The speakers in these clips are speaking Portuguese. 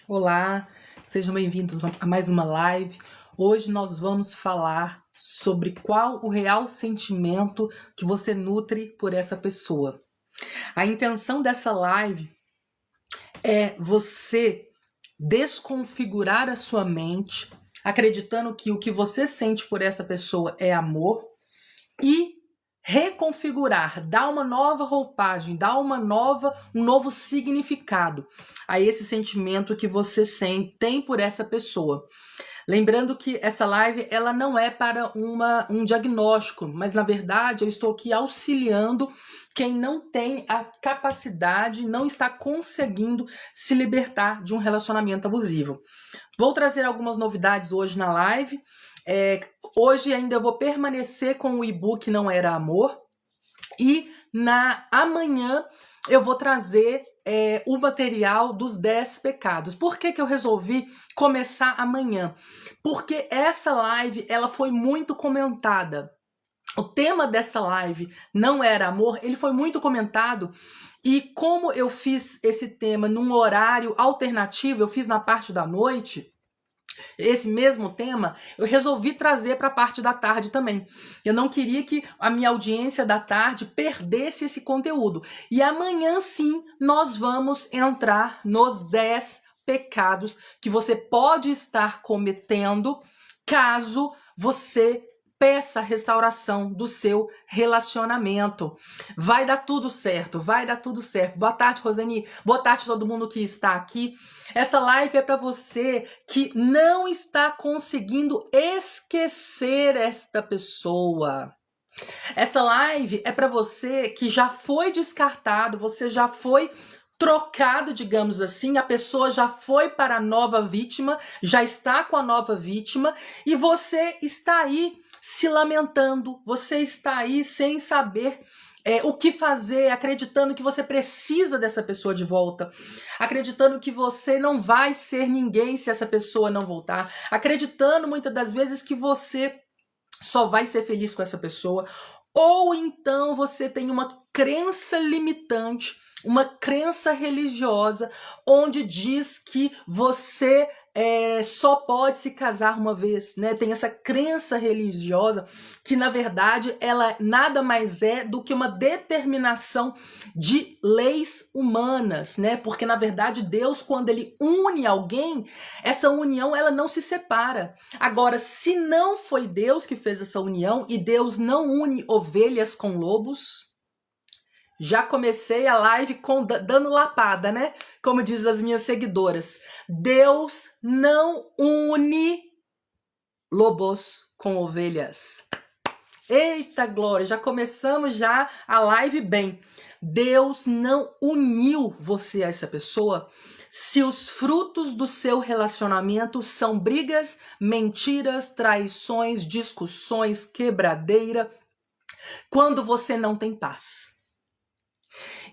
Olá, sejam bem-vindos a mais uma live. Hoje nós vamos falar sobre qual o real sentimento que você nutre por essa pessoa. A intenção dessa live é você desconfigurar a sua mente, acreditando que o que você sente por essa pessoa é amor e reconfigurar, dar uma nova roupagem, dar um novo significado a esse sentimento que você tem por essa pessoa. Lembrando que essa live ela não é para um diagnóstico, mas na verdade eu estou aqui auxiliando quem não tem a capacidade, não está conseguindo se libertar de um relacionamento abusivo. Vou trazer algumas novidades hoje na live. Hoje ainda eu vou permanecer com o e-book Não Era Amor. E amanhã eu vou trazer o material dos 10 pecados. Por que eu resolvi começar amanhã? Porque essa live ela foi muito comentada. O tema dessa live não era amor, ele foi muito comentado. E como eu fiz esse tema num horário alternativo, eu fiz na parte da noite, esse mesmo tema, eu resolvi trazer para a parte da tarde também. Eu não queria que a minha audiência da tarde perdesse esse conteúdo. E amanhã sim, nós vamos entrar nos 10 pecados que você pode estar cometendo caso você peça a restauração do seu relacionamento. Vai dar tudo certo, vai dar tudo certo. Boa tarde, Rosane. Boa tarde a todo mundo que está aqui. Essa live é para você que não está conseguindo esquecer esta pessoa. Essa live é para você que já foi descartado, você já foi trocado, digamos assim, a pessoa já foi para a nova vítima, já está com a nova vítima e você está aí se lamentando, você está aí sem saber o que fazer, acreditando que você precisa dessa pessoa de volta, acreditando que você não vai ser ninguém se essa pessoa não voltar, acreditando muitas das vezes que você só vai ser feliz com essa pessoa, ou então você tem uma crença limitante, uma crença religiosa, onde diz que você só pode se casar uma vez, né? Tem essa crença religiosa que, na verdade, ela nada mais é do que uma determinação de leis humanas, né? Porque, na verdade, Deus, quando ele une alguém, essa união, ela não se separa. Agora, se não foi Deus que fez essa união e Deus não une ovelhas com lobos, já comecei a live dando lapada, né? Como diz as minhas seguidoras. Deus não une lobos com ovelhas. Eita glória, já começamos já a live bem. Deus não uniu você a essa pessoa se os frutos do seu relacionamento são brigas, mentiras, traições, discussões, quebradeira, quando você não tem paz.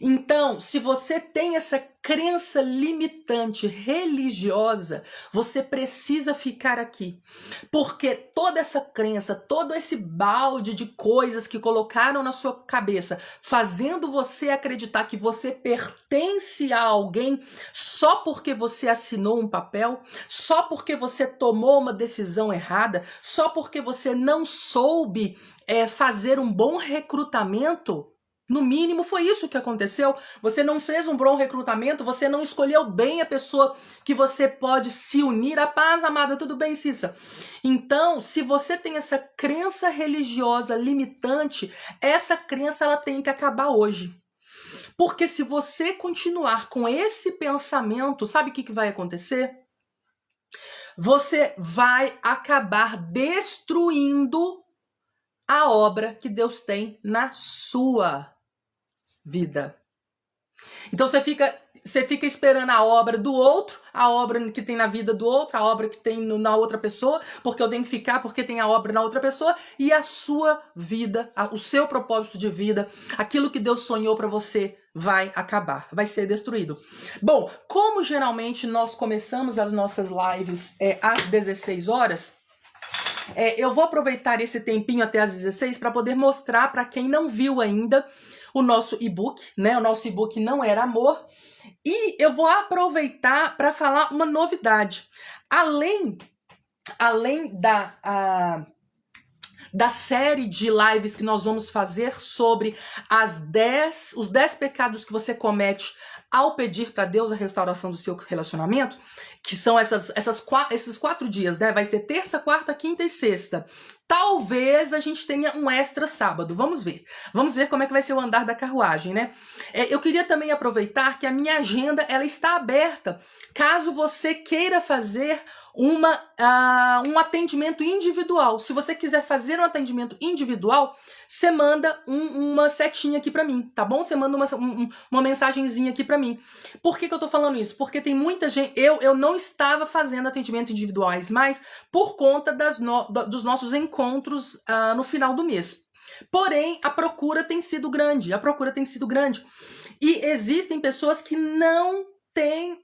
Então, se você tem essa crença limitante religiosa, você precisa ficar aqui. Porque toda essa crença, todo esse balde de coisas que colocaram na sua cabeça, fazendo você acreditar que você pertence a alguém só porque você assinou um papel, só porque você tomou uma decisão errada, só porque você não soube fazer um bom recrutamento. No mínimo foi isso que aconteceu. Você não fez um bom recrutamento, você não escolheu bem a pessoa que você pode se unir. A paz, amada, tudo bem, Cissa? Então, se você tem essa crença religiosa limitante, essa crença ela tem que acabar hoje. Porque se você continuar com esse pensamento, sabe o que vai acontecer? Você vai acabar destruindo a obra que Deus tem na sua vida. Então você fica esperando a obra do outro, a obra que tem na vida do outro, a obra que tem na outra pessoa, porque eu tenho que ficar porque tem a obra na outra pessoa, e a sua vida, o seu propósito de vida, aquilo que Deus sonhou para você vai acabar, vai ser destruído. Bom, como geralmente nós começamos as nossas lives às 16 horas, Eu vou aproveitar esse tempinho até às 16 para poder mostrar para quem não viu ainda o nosso e-book, né? O nosso e-book Não Era Amor. E eu vou aproveitar para falar uma novidade. Além da série de lives que nós vamos fazer sobre os 10 pecados que você comete ao pedir para Deus a restauração do seu relacionamento, que são esses 4 dias, né? Vai ser terça, quarta, quinta e sexta. Talvez a gente tenha um extra sábado. Vamos ver. Vamos ver como é que vai ser o andar da carruagem, né? Eu queria também aproveitar que a minha agenda ela está aberta. Caso você queira fazer um atendimento individual. Se você quiser fazer um atendimento individual, você manda uma setinha aqui pra mim, tá bom? Você manda uma mensagenzinha aqui pra mim. Por que eu tô falando isso? Porque tem muita gente... Eu não estava fazendo atendimentos individuais mais por conta dos nossos encontros no final do mês. Porém, a procura tem sido grande. E existem pessoas que não têm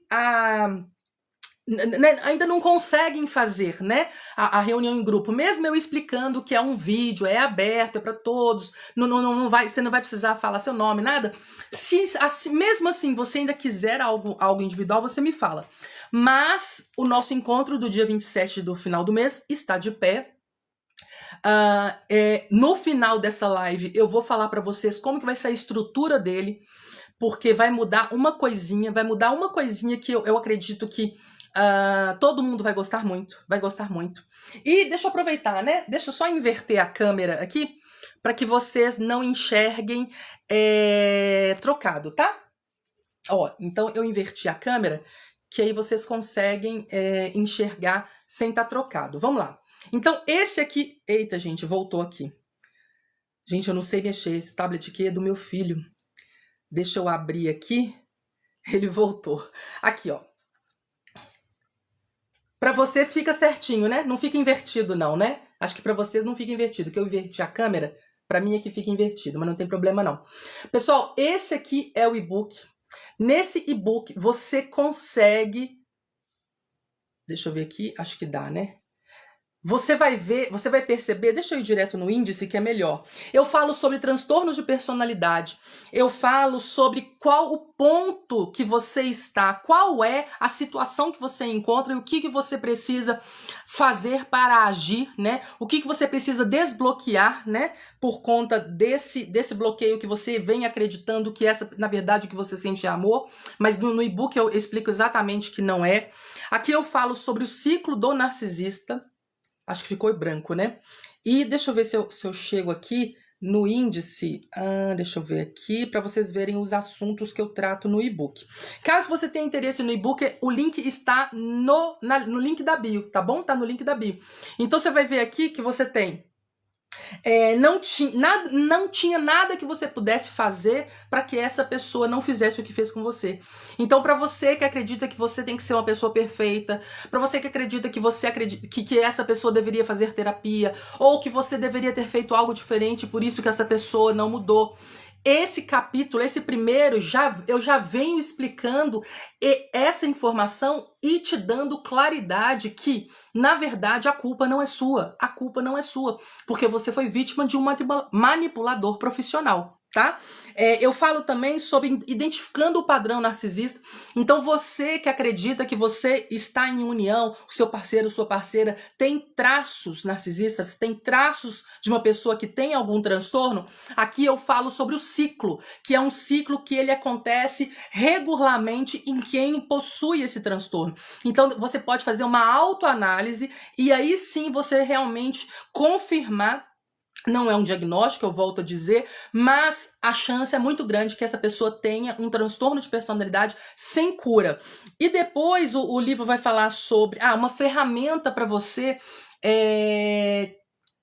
ainda não conseguem fazer, né, a reunião em grupo, mesmo eu explicando que é um vídeo, é aberto, é para todos, você não vai precisar falar seu nome, nada. Mesmo assim você ainda quiser algo individual, você me fala. Mas o nosso encontro do dia 27 do final do mês está de pé. No final dessa live eu vou falar para vocês como que vai ser a estrutura dele, porque vai mudar uma coisinha que eu acredito que todo mundo vai gostar muito, E deixa eu aproveitar, né? Deixa eu só inverter a câmera aqui para que vocês não enxerguem trocado, tá? Então eu inverti a câmera, que aí vocês conseguem enxergar sem estar trocado. Vamos lá. Então esse aqui... Eita, gente, voltou aqui. Gente, eu não sei mexer. Esse tablet aqui é do meu filho. Deixa eu abrir aqui. Ele voltou. Aqui, ó. Para vocês fica certinho, né? Não fica invertido não, né? Acho que para vocês não fica invertido, que eu inverti a câmera, para mim é que fica invertido, mas não tem problema não. Pessoal, esse aqui é o e-book. Nesse e-book você consegue... Deixa eu ver aqui, acho que dá, né? Você vai perceber, deixa eu ir direto no índice que é melhor. Eu falo sobre transtornos de personalidade, eu falo sobre qual o ponto que você está, qual é a situação que você encontra e o que você precisa fazer para agir, né? O que você precisa desbloquear, né? Por conta desse bloqueio que você vem acreditando que na verdade, o que você sente é amor, mas no e-book eu explico exatamente que não é. Aqui eu falo sobre o ciclo do narcisista. Acho que ficou branco, né? E deixa eu ver se eu chego aqui no índice. Deixa eu ver aqui para vocês verem os assuntos que eu trato no e-book. Caso você tenha interesse no e-book, o link está no link da bio, tá bom? Tá no link da bio. Então você vai ver aqui que você tem... não tinha nada que você pudesse fazer para que essa pessoa não fizesse o que fez com você. Então, para você que acredita que você tem que ser uma pessoa perfeita, para você que acredita que essa pessoa deveria fazer terapia, ou que você deveria ter feito algo diferente, por isso que essa pessoa não mudou. Esse capítulo, esse primeiro, eu já venho explicando essa informação e te dando claridade que, na verdade, a culpa não é sua. A culpa não é sua, porque você foi vítima de um manipulador profissional. Tá? Eu falo também sobre identificando o padrão narcisista. Então você que acredita que você está em união, o seu parceiro, sua parceira tem traços narcisistas, tem traços de uma pessoa que tem algum transtorno, aqui eu falo sobre o ciclo, que é um ciclo que ele acontece regularmente em quem possui esse transtorno. Então você pode fazer uma autoanálise e aí sim você realmente confirmar. Não é um diagnóstico, eu volto a dizer, mas a chance é muito grande que essa pessoa tenha um transtorno de personalidade sem cura. E depois o livro vai falar sobre uma ferramenta para você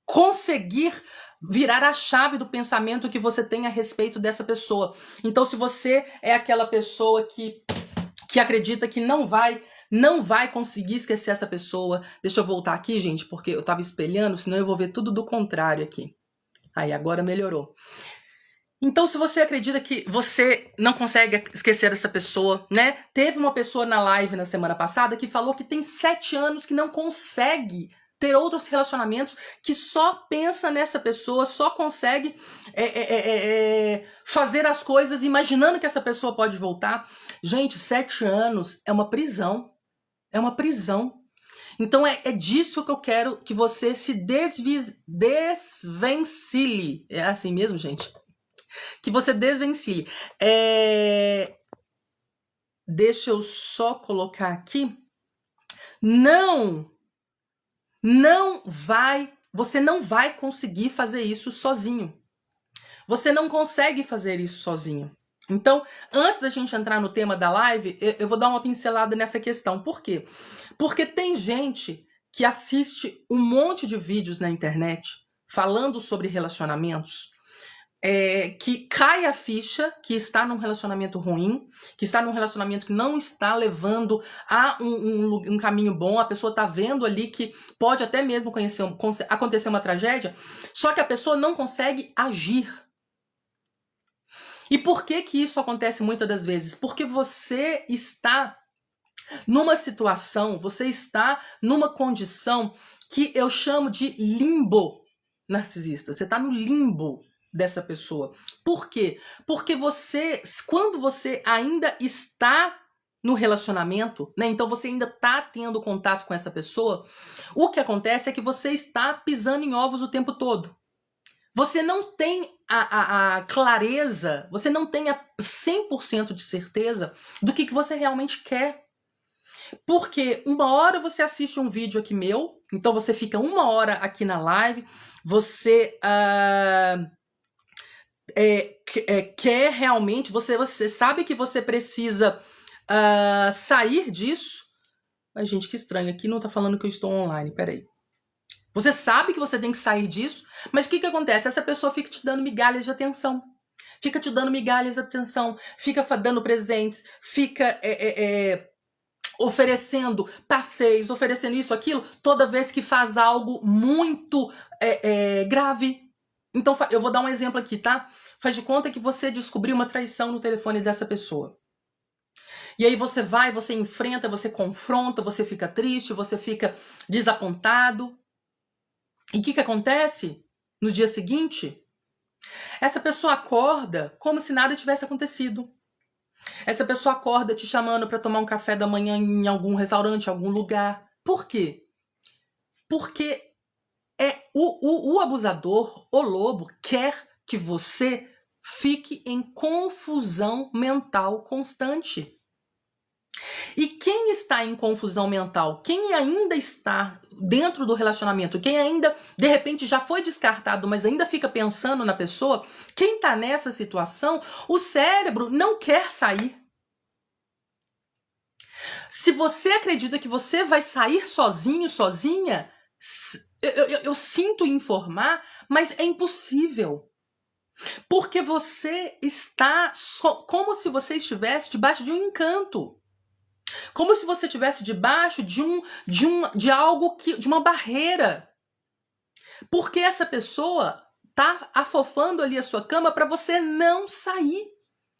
conseguir virar a chave do pensamento que você tem a respeito dessa pessoa. Então, se você é aquela pessoa que acredita que não vai conseguir esquecer essa pessoa. Deixa eu voltar aqui, gente, porque eu tava espelhando, senão eu vou ver tudo do contrário aqui. Aí, agora melhorou. Então, se você acredita que você não consegue esquecer essa pessoa, né? Teve uma pessoa na live na semana passada que falou que tem 7 anos que não consegue ter outros relacionamentos que só pensa nessa pessoa, só consegue fazer as coisas imaginando que essa pessoa pode voltar. Gente, 7 anos é uma prisão. É uma prisão. Então é disso que eu quero que você se desvencilhe. É assim mesmo, gente? Que você desvencilhe. Deixa eu só colocar aqui. Você não vai conseguir fazer isso sozinho. Você não consegue fazer isso sozinho. Então, antes da gente entrar no tema da live, eu vou dar uma pincelada nessa questão. Por quê? Porque tem gente que assiste um monte de vídeos na internet falando sobre relacionamentos, que cai a ficha que está num relacionamento ruim, que está num relacionamento que não está levando a um caminho bom, a pessoa está vendo ali que pode até mesmo acontecer uma tragédia, só que a pessoa não consegue agir. E por que que isso acontece muitas das vezes? Porque você está numa situação, você está numa condição que eu chamo de limbo narcisista. Você está no limbo dessa pessoa. Por quê? Porque quando você ainda está no relacionamento, né? Então você ainda está tendo contato com essa pessoa, o que acontece é que você está pisando em ovos o tempo todo. Você não tem a clareza, você não tem a 100% de certeza do que você realmente quer. Porque uma hora você assiste um vídeo aqui meu, então você fica 1 hora aqui na live, você quer realmente, você sabe que você precisa sair disso. Ai, gente, que estranho, aqui não tá falando que eu estou online, peraí. Você sabe que você tem que sair disso, mas o que acontece? Essa pessoa fica te dando migalhas de atenção. Fica te dando migalhas de atenção, fica dando presentes, fica oferecendo passeios, oferecendo isso, aquilo, toda vez que faz algo muito grave. Então, eu vou dar um exemplo aqui, tá? Faz de conta que você descobriu uma traição no telefone dessa pessoa. E aí você vai, você enfrenta, você confronta, você fica triste, você fica desapontado. E o que acontece no dia seguinte? Essa pessoa acorda como se nada tivesse acontecido. Essa pessoa acorda te chamando para tomar um café da manhã em algum restaurante, em algum lugar. Por quê? Porque o abusador, o lobo, quer que você fique em confusão mental constante. E quem está em confusão mental, quem ainda está dentro do relacionamento, quem ainda, de repente, já foi descartado, mas ainda fica pensando na pessoa, quem está nessa situação, o cérebro não quer sair. Se você acredita que você vai sair sozinho, sozinha, eu sinto informar, mas é impossível. Porque você está como se você estivesse debaixo de um encanto. Como se você estivesse debaixo de algo de uma barreira. Porque essa pessoa tá afofando ali a sua cama para você não sair.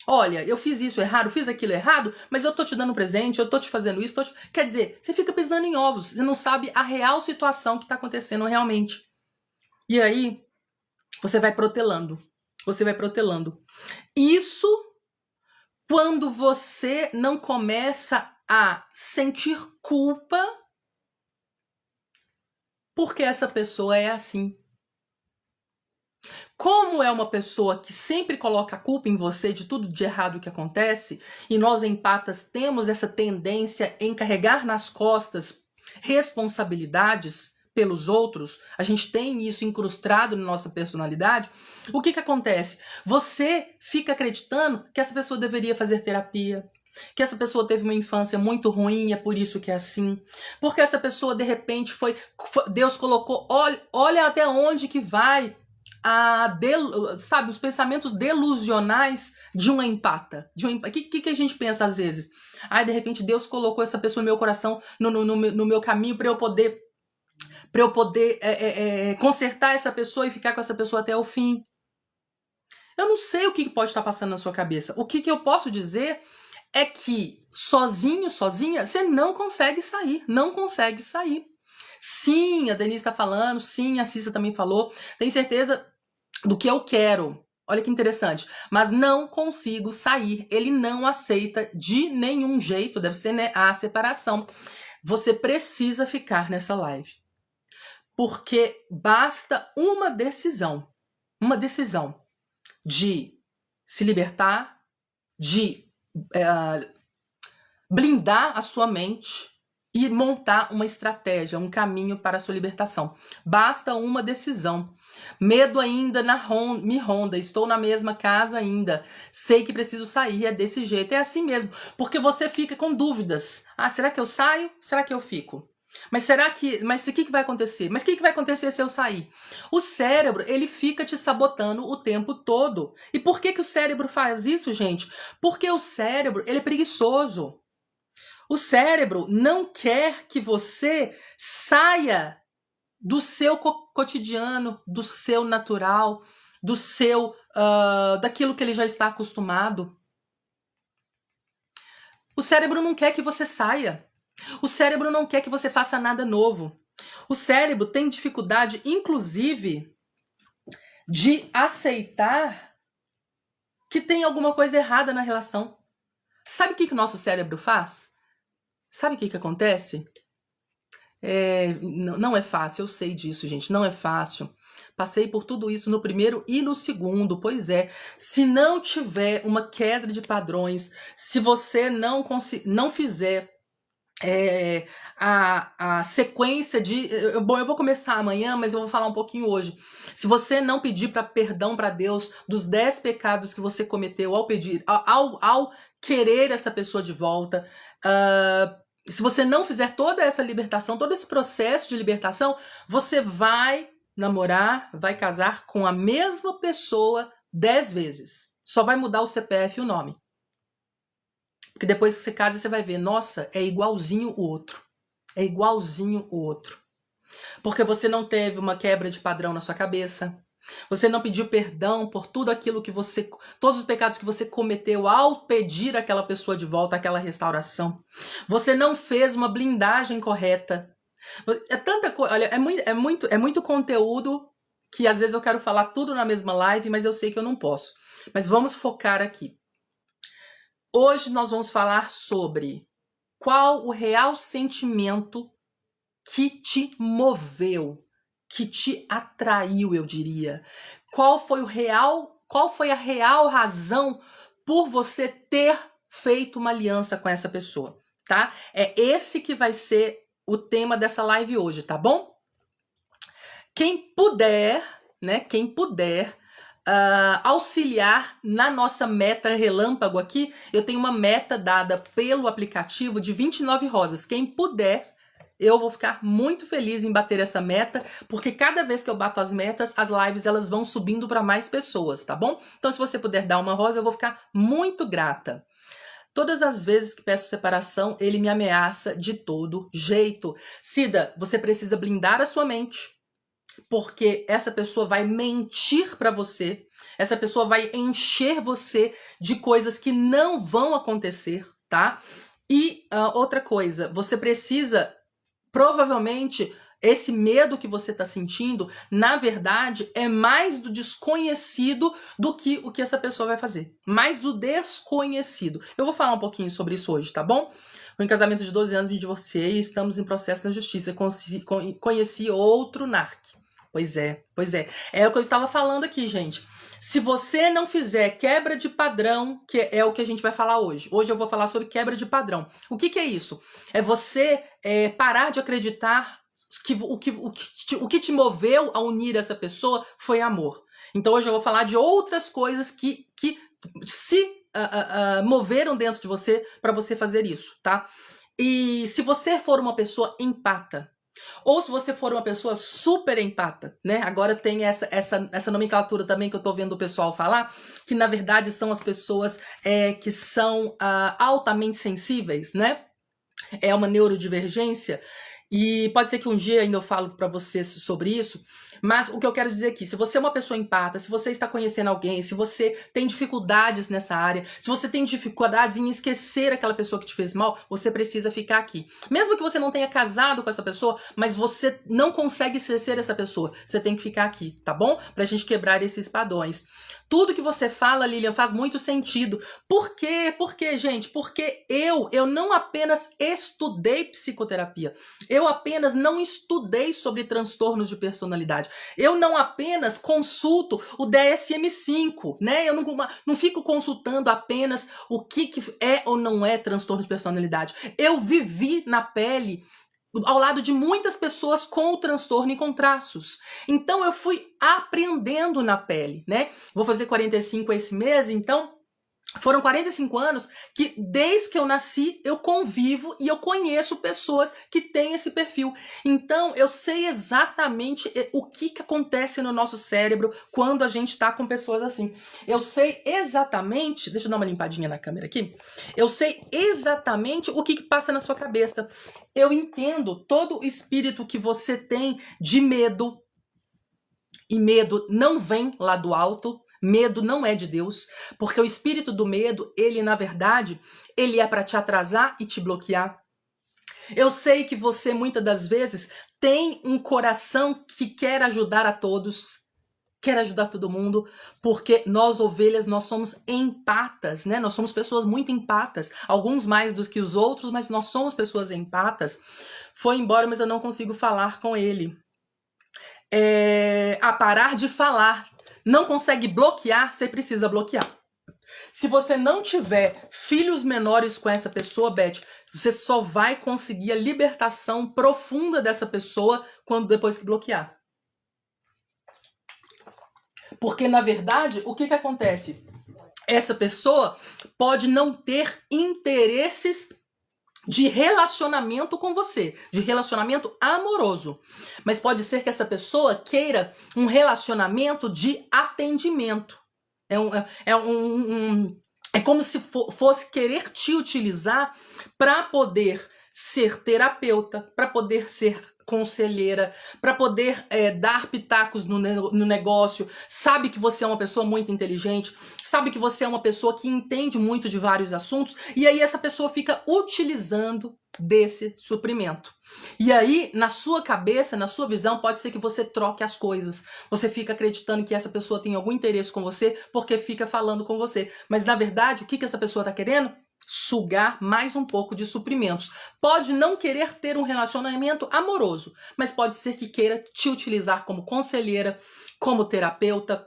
Olha, eu fiz isso errado, fiz aquilo errado, mas eu tô te dando um presente, eu tô te fazendo isso, Quer dizer, você fica pisando em ovos, você não sabe a real situação que tá acontecendo realmente. E aí, você vai protelando. Você vai protelando. Isso quando você não começa a sentir culpa porque essa pessoa é assim. Como é uma pessoa que sempre coloca a culpa em você de tudo de errado que acontece, e nós empatas temos essa tendência em carregar nas costas responsabilidades pelos outros, a gente tem isso incrustado na nossa personalidade, o que acontece? Você fica acreditando que essa pessoa deveria fazer terapia, que essa pessoa teve uma infância muito ruim, é por isso que é assim. Porque essa pessoa, de repente, Deus colocou, olha até onde que vai sabe, os pensamentos delusionais de uma empata. O que a gente pensa às vezes? De repente Deus colocou essa pessoa no meu coração, no meu caminho para eu poder consertar essa pessoa e ficar com essa pessoa até o fim. Eu não sei o que pode estar passando na sua cabeça. O que eu posso dizer é que sozinho, sozinha, você não consegue sair. Não consegue sair. Sim, a Denise está falando, sim, a Cissa também falou. Tem certeza do que eu quero. Olha que interessante. Mas não consigo sair. Ele não aceita de nenhum jeito. Deve ser, né, a separação. Você precisa ficar nessa live. Porque basta uma decisão de se libertar, de blindar a sua mente e montar uma estratégia, um caminho para a sua libertação. Basta uma decisão. Medo ainda me ronda, estou na mesma casa ainda, sei que preciso sair, é desse jeito, é assim mesmo, porque você fica com dúvidas. Ah, será que eu saio? Será que eu fico? Mas o que vai acontecer? Mas o que vai acontecer se eu sair? O cérebro, ele fica te sabotando o tempo todo. E por que o cérebro faz isso, gente? Porque o cérebro, ele é preguiçoso. O cérebro não quer que você saia do seu cotidiano, do seu natural, do seu daquilo que ele já está acostumado. O cérebro não quer que você saia. O cérebro não quer que você faça nada novo. O cérebro tem dificuldade, inclusive, de aceitar que tem alguma coisa errada na relação. Sabe o que o nosso cérebro faz? Sabe o que acontece? Não é fácil, eu sei disso, gente, não é fácil. Passei por tudo isso no primeiro e no segundo, pois é. Se não tiver uma quebra de padrões, se você não fizer a sequência de... Bom, eu vou começar amanhã, mas eu vou falar um pouquinho hoje. Se você não pedir perdão para Deus dos 10 pecados que você cometeu ao querer essa pessoa de volta, se você não fizer toda essa libertação, todo esse processo de libertação, você vai namorar, vai casar com a mesma pessoa 10 vezes. Só vai mudar o CPF e o nome. Porque depois que você casa, você vai ver, nossa, é igualzinho o outro. É igualzinho o outro. Porque você não teve uma quebra de padrão na sua cabeça. Você não pediu perdão por tudo aquilo que todos os pecados que você cometeu ao pedir aquela pessoa de volta, aquela restauração. Você não fez uma blindagem correta. É tanta coisa, olha, é muito conteúdo que às vezes eu quero falar tudo na mesma live, mas eu sei que eu não posso. Mas vamos focar aqui. Hoje nós vamos falar sobre qual o real sentimento que te moveu, que te atraiu, eu diria. Qual foi a real razão por você ter feito uma aliança com essa pessoa, tá? É esse que vai ser o tema dessa live hoje, tá bom? Quem puder, auxiliar na nossa meta relâmpago aqui, eu tenho uma meta dada pelo aplicativo de 29 rosas. Quem puder, eu vou ficar muito feliz em bater essa meta, porque cada vez que eu bato as metas, as lives elas vão subindo para mais pessoas, tá bom? Então se você puder dar uma rosa, eu vou ficar muito grata. Todas as vezes que peço separação, ele me ameaça de todo jeito. Cida, você precisa blindar a sua mente, porque essa pessoa vai mentir para você, essa pessoa vai encher você de coisas que não vão acontecer, tá? E outra coisa, você precisa, provavelmente, esse medo que você está sentindo, na verdade, é mais do desconhecido do que o que essa pessoa vai fazer. Mais do desconhecido. Eu vou falar um pouquinho sobre isso hoje, tá bom? Em casamento de 12 anos me divorciei e estamos em processo na justiça. Conheci outro narc. Pois é. É o que eu estava falando aqui, gente. Se você não fizer quebra de padrão, que é o que a gente vai falar hoje. Hoje eu vou falar sobre quebra de padrão. O que é isso? É você parar de acreditar que o que te moveu a unir essa pessoa foi amor. Então hoje eu vou falar de outras coisas que se moveram dentro de você para você fazer isso, tá? E se você for uma pessoa empata, ou se você for uma pessoa super empata, né? Agora tem essa nomenclatura também que eu tô vendo o pessoal falar, que na verdade são as pessoas que são altamente sensíveis, né? É uma neurodivergência. E pode ser que um dia ainda eu falo para vocês sobre isso, mas o que eu quero dizer aqui, se você é uma pessoa empata, se você está conhecendo alguém, se você tem dificuldades nessa área, se você tem dificuldades em esquecer aquela pessoa que te fez mal, você precisa ficar aqui. Mesmo que você não tenha casado com essa pessoa, mas você não consegue esquecer essa pessoa, você tem que ficar aqui, tá bom? Pra gente quebrar esses padrões. Tudo que você fala, Lilian, faz muito sentido. Por quê? Por quê, gente? Porque eu não apenas estudei psicoterapia, eu apenas não estudei sobre transtornos de personalidade. Eu não apenas consulto o DSM-5, né? Eu não fico consultando apenas o que é ou não é transtorno de personalidade. Eu vivi na pele ao lado de muitas pessoas com o transtorno e com traços. Então eu fui aprendendo na pele, né? Vou fazer 45 esse mês, então foram 45 anos que, desde que eu nasci, eu convivo e eu conheço pessoas que têm esse perfil. Então, eu sei exatamente o que acontece no nosso cérebro quando a gente tá com pessoas assim. Eu sei exatamente... Deixa eu dar uma limpadinha na câmera aqui. Eu sei exatamente o que passa na sua cabeça. Eu entendo todo o espírito que você tem de medo. E medo não vem lá do alto. Medo não é de Deus, porque o espírito do medo, ele na verdade, ele é para te atrasar e te bloquear. Eu sei que você muitas das vezes tem um coração que quer ajudar a todos, quer ajudar todo mundo, porque nós ovelhas, nós somos empatas, né? Nós somos pessoas muito empatas, alguns mais do que os outros, mas nós somos pessoas empatas. Foi embora, mas eu não consigo falar com ele. A parar de falar. Não consegue bloquear, você precisa bloquear. Se você não tiver filhos menores com essa pessoa, Beth, você só vai conseguir a libertação profunda dessa pessoa depois que bloquear. Porque, na verdade, o que acontece? Essa pessoa pode não ter interesses de relacionamento com você, de relacionamento amoroso. Mas pode ser que essa pessoa queira um relacionamento de atendimento. É como se fosse querer te utilizar para poder ser terapeuta, para poder ser conselheira, para poder dar pitacos no negócio, sabe que você é uma pessoa muito inteligente, sabe que você é uma pessoa que entende muito de vários assuntos, e aí essa pessoa fica utilizando desse suprimento. E aí, na sua cabeça, na sua visão, pode ser que você troque as coisas. Você fica acreditando que essa pessoa tem algum interesse com você porque fica falando com você. Mas, na verdade, o que essa pessoa está querendo? Sugar mais um pouco de suprimentos. Pode não querer ter um relacionamento amoroso, mas pode ser que queira te utilizar como conselheira, como terapeuta,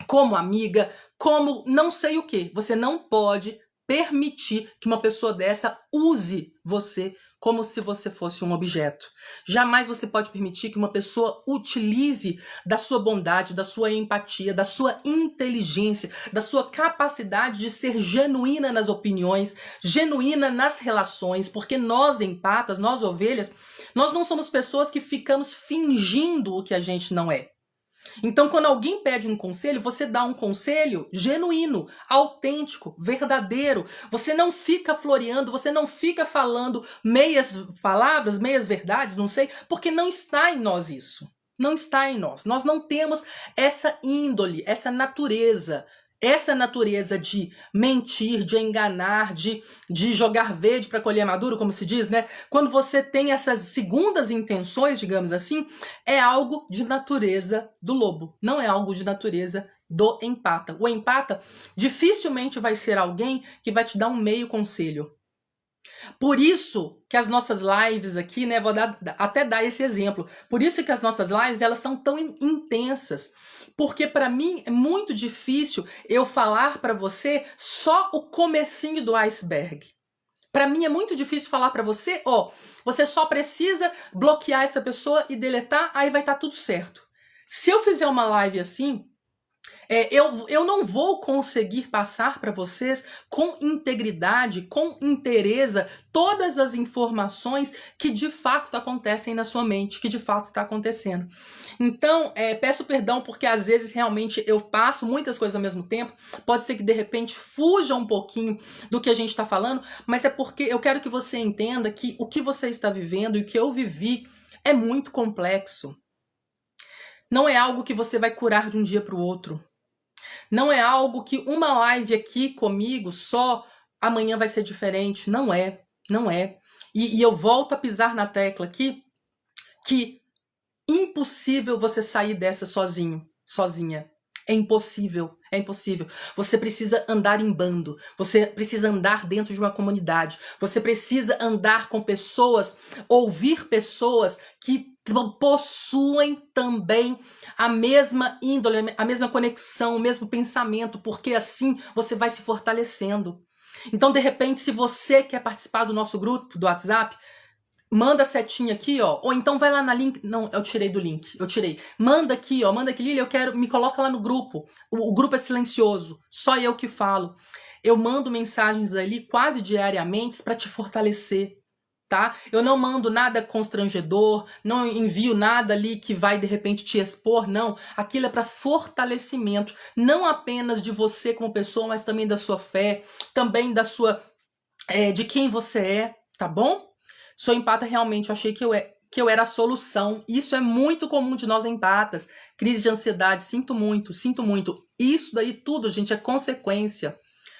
como amiga, como não sei o que. Você não pode permitir que uma pessoa dessa use você como se você fosse um objeto. Jamais você pode permitir que uma pessoa utilize da sua bondade, da sua empatia, da sua inteligência, da sua capacidade de ser genuína nas opiniões, genuína nas relações, porque nós empatas, nós ovelhas, nós não somos pessoas que ficamos fingindo o que a gente não é. Então, quando alguém pede um conselho, você dá um conselho genuíno, autêntico, verdadeiro. Você não fica floreando, você não fica falando meias palavras, meias verdades, não sei, porque não está em nós isso. Não está em nós. Nós não temos essa índole, essa natureza de mentir, de enganar, de jogar verde para colher maduro, como se diz, né? Quando você tem essas segundas intenções, digamos assim, é algo de natureza do lobo, não é algo de natureza do empata. O empata dificilmente vai ser alguém que vai te dar um meio conselho. Por isso que as nossas lives aqui, né, vou até dar esse exemplo. Por isso que as nossas lives, elas são tão intensas. Porque para mim é muito difícil eu falar para você só o comecinho do iceberg. Para mim é muito difícil falar para você, você só precisa bloquear essa pessoa e deletar, aí vai estar tudo certo. Se eu fizer uma live assim, Eu não vou conseguir passar para vocês com integridade, com inteireza, todas as informações que de fato acontecem na sua mente, que de fato está acontecendo. Então, peço perdão porque às vezes realmente eu passo muitas coisas ao mesmo tempo. Pode ser que de repente fuja um pouquinho do que a gente está falando, mas é porque eu quero que você entenda que o que você está vivendo e o que eu vivi é muito complexo. Não é algo que você vai curar de um dia para o outro. Não é algo que uma live aqui comigo só amanhã vai ser diferente. Não é, não é. E eu volto a pisar na tecla aqui que impossível você sair dessa sozinho, sozinha. É impossível, é impossível. Você precisa andar em bando, você precisa andar dentro de uma comunidade, você precisa andar com pessoas, ouvir pessoas que possuem também a mesma índole, a mesma conexão, o mesmo pensamento, porque assim você vai se fortalecendo. Então, de repente, se você quer participar do nosso grupo do WhatsApp, manda a setinha aqui, ó. Ou então vai lá na link. Não, eu tirei do link. Eu tirei. Manda aqui, ó. Manda aqui, Lili, eu quero. Me coloca lá no grupo. O grupo é silencioso. Só eu que falo. Eu mando mensagens ali quase diariamente para te fortalecer, tá? Eu não mando nada constrangedor, não envio nada ali que vai de repente te expor, não. Aquilo é para fortalecimento, não apenas de você como pessoa, mas também da sua fé, também da sua de quem você é, tá bom? Sou empata realmente, eu achei que eu era a solução. Isso é muito comum de nós empatas. Crise de ansiedade, sinto muito, sinto muito. Isso daí tudo, gente, é consequência.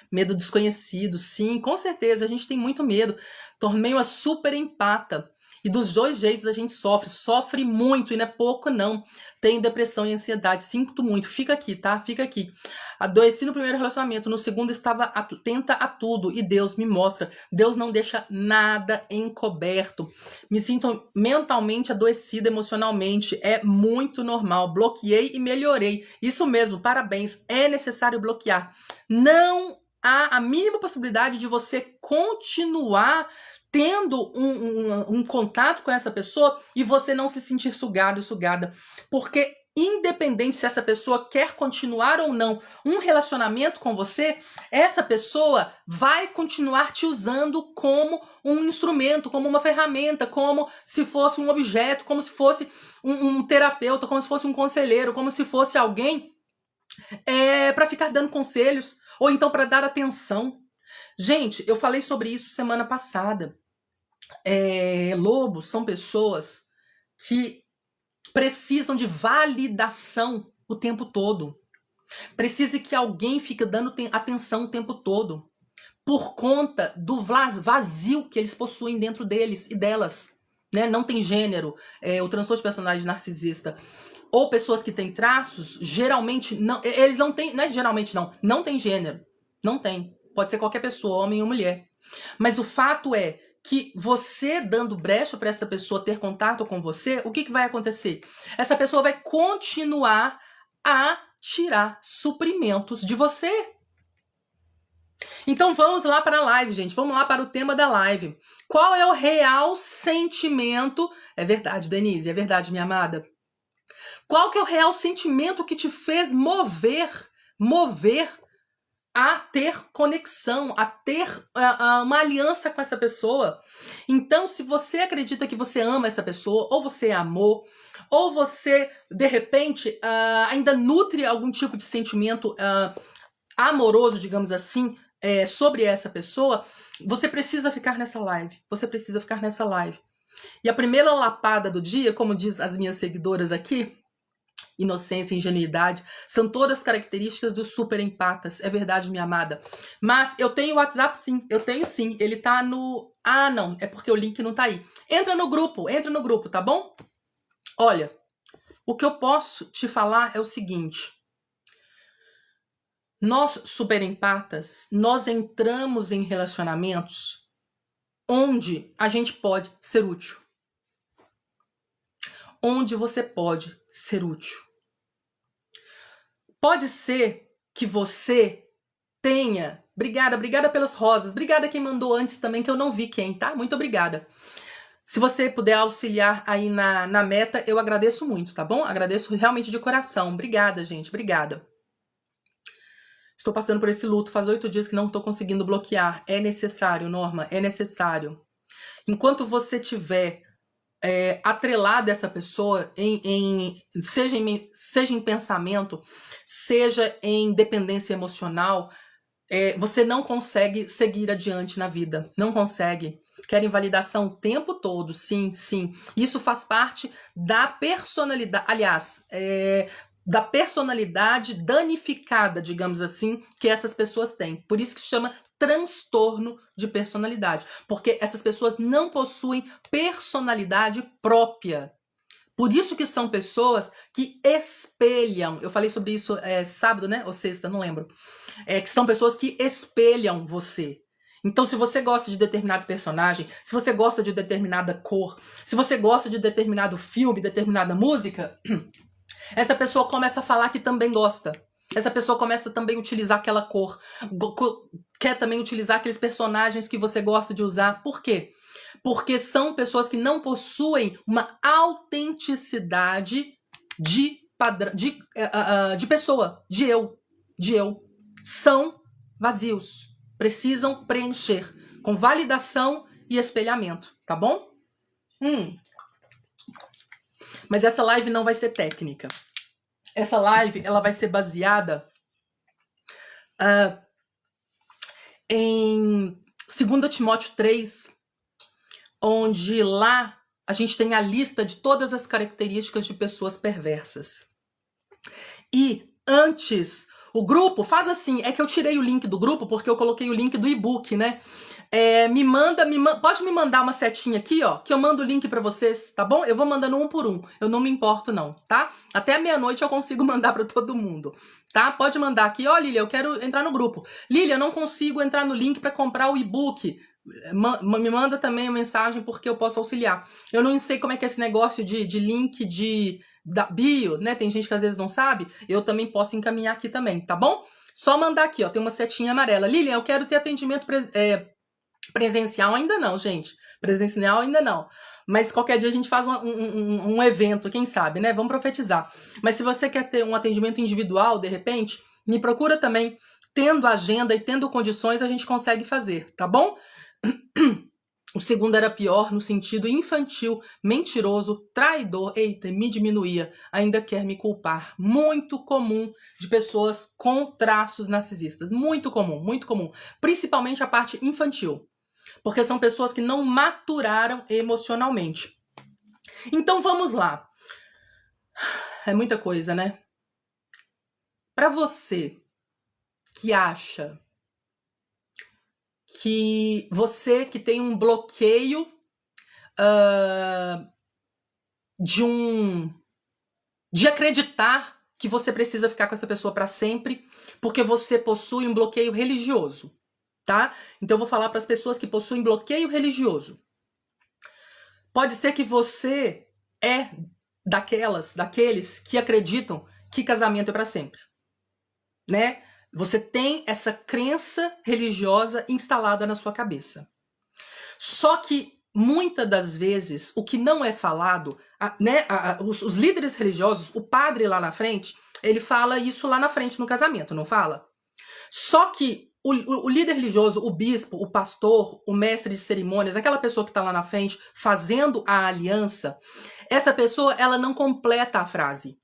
Medo desconhecido, sim, com certeza, a gente tem muito medo. Tornei uma super empata. E dos dois jeitos a gente sofre muito, e não é pouco não. Tenho depressão e ansiedade, sinto muito. Fica aqui, tá? Fica aqui. Adoeci no primeiro relacionamento, no segundo estava atenta a tudo, e Deus me mostra. Deus não deixa nada encoberto. Me sinto mentalmente adoecida emocionalmente, é muito normal. Bloqueei e melhorei. Isso mesmo, parabéns. É necessário bloquear. Não há a mínima possibilidade de você continuar tendo um contato com essa pessoa e você não se sentir sugado, sugada. Porque independente se essa pessoa quer continuar ou não um relacionamento com você, essa pessoa vai continuar te usando como um instrumento, como uma ferramenta, como se fosse um objeto, como se fosse um terapeuta, como se fosse um conselheiro, como se fosse alguém para ficar dando conselhos ou então para dar atenção. Gente, eu falei sobre isso semana passada. Lobos são pessoas que precisam de validação o tempo todo. Precisa que alguém fique dando atenção o tempo todo. Por conta do vazio que eles possuem dentro deles e delas. Né? Não tem gênero. O transtorno de personalidade narcisista ou pessoas que têm traços, geralmente não. Eles não têm. Não é geralmente não. Não tem gênero. Não tem. Pode ser qualquer pessoa, homem ou mulher. Mas o fato é que você dando brecha para essa pessoa ter contato com você, o que vai acontecer? Essa pessoa vai continuar a tirar suprimentos de você. Então vamos lá para a live, gente. Vamos lá para o tema da live. Qual é o real sentimento? É verdade, Denise, é verdade, minha amada. Qual que é o real sentimento que te fez mover a ter conexão, a ter uma aliança com essa pessoa? Então, se você acredita que você ama essa pessoa, ou você amou, ou você, de repente, ainda nutre algum tipo de sentimento amoroso, digamos assim, sobre essa pessoa, você precisa ficar nessa live. Você precisa ficar nessa live. E a primeira lapada do dia, como diz as minhas seguidoras aqui, inocência, ingenuidade, são todas características dos super empatas. É verdade, minha amada. Mas eu tenho o WhatsApp, sim. Eu tenho, sim. Ele tá no... Ah, não. É porque o link não tá aí. Entra no grupo, tá bom? Olha, o que eu posso te falar é o seguinte. Nós, super empatas, nós entramos em relacionamentos onde a gente pode ser útil. Onde você pode ser útil. Pode ser que você tenha... Obrigada pelas rosas. Obrigada quem mandou antes também, que eu não vi quem, tá? Muito obrigada. Se você puder auxiliar aí na meta, eu agradeço muito, tá bom? Agradeço realmente de coração. Obrigada, gente. Obrigada. Estou passando por esse luto, faz 8 dias que não estou conseguindo bloquear. É necessário, Norma, é necessário. Enquanto você tiver atrelado essa pessoa, seja em pensamento, seja em dependência emocional, você não consegue seguir adiante na vida. Não consegue. Querem validação o tempo todo, sim, sim. Isso faz parte da personalidade, aliás, da personalidade danificada, digamos assim, que essas pessoas têm. Por isso que se chama transtorno de personalidade, porque essas pessoas não possuem personalidade própria. Por isso que são pessoas que espelham, eu falei sobre isso sábado, né? Ou sexta, não lembro. Que são pessoas que espelham você. Então, se você gosta de determinado personagem, se você gosta de determinada cor, se você gosta de determinado filme, determinada música, essa pessoa começa a falar que também gosta. Essa pessoa começa também a utilizar aquela cor, quer também utilizar aqueles personagens que você gosta de usar. Por quê? Porque são pessoas que não possuem uma autenticidade de padrão, de pessoa, de eu. São vazios. Precisam preencher com validação e espelhamento, tá bom? Mas essa live não vai ser técnica. Essa live ela vai ser baseada em 2 Timóteo 3, onde lá a gente tem a lista de todas as características de pessoas perversas. E antes, o grupo, faz assim, é que eu tirei o link do grupo porque eu coloquei o link do e-book, né? Pode me mandar uma setinha aqui, ó, que eu mando o link pra vocês, tá bom? Eu vou mandando um por um, eu não me importo não, tá? Até meia-noite eu consigo mandar pra todo mundo, tá? Pode mandar aqui, ó, Lília, eu quero entrar no grupo. Lília, eu não consigo entrar no link pra comprar o e-book. Me manda também uma mensagem porque eu posso auxiliar. Eu não sei como é que é esse negócio de link da bio, né? Tem gente que às vezes não sabe. Eu também posso encaminhar aqui também, tá bom? Só mandar aqui, ó, tem uma setinha amarela. Lilian, eu quero ter atendimento presencial ainda não, gente. Presencial ainda não. Mas qualquer dia a gente faz um evento, quem sabe, né? Vamos profetizar. Mas se você quer ter um atendimento individual, de repente, me procura também. Tendo agenda e tendo condições, a gente consegue fazer, tá bom? O segundo era pior no sentido infantil, mentiroso, traidor. Eita, me diminuía. Ainda quer me culpar. Muito comum de pessoas com traços narcisistas. Muito comum, muito comum. Principalmente a parte infantil. Porque são pessoas que não maturaram emocionalmente. Então vamos lá. É muita coisa, né? Para você que acha que você que tem um bloqueio de acreditar que você precisa ficar com essa pessoa para sempre, porque você possui um bloqueio religioso, tá? Então eu vou falar para as pessoas que possuem bloqueio religioso. Pode ser que você é daqueles que acreditam que casamento é para sempre, né? Você tem essa crença religiosa instalada na sua cabeça. Só que, muitas das vezes, o que não é falado, né, os líderes religiosos, o padre lá na frente, ele fala isso lá na frente no casamento, não fala? Só que o líder religioso, o bispo, o pastor, o mestre de cerimônias, aquela pessoa que está lá na frente fazendo a aliança, essa pessoa, ela não completa a frase.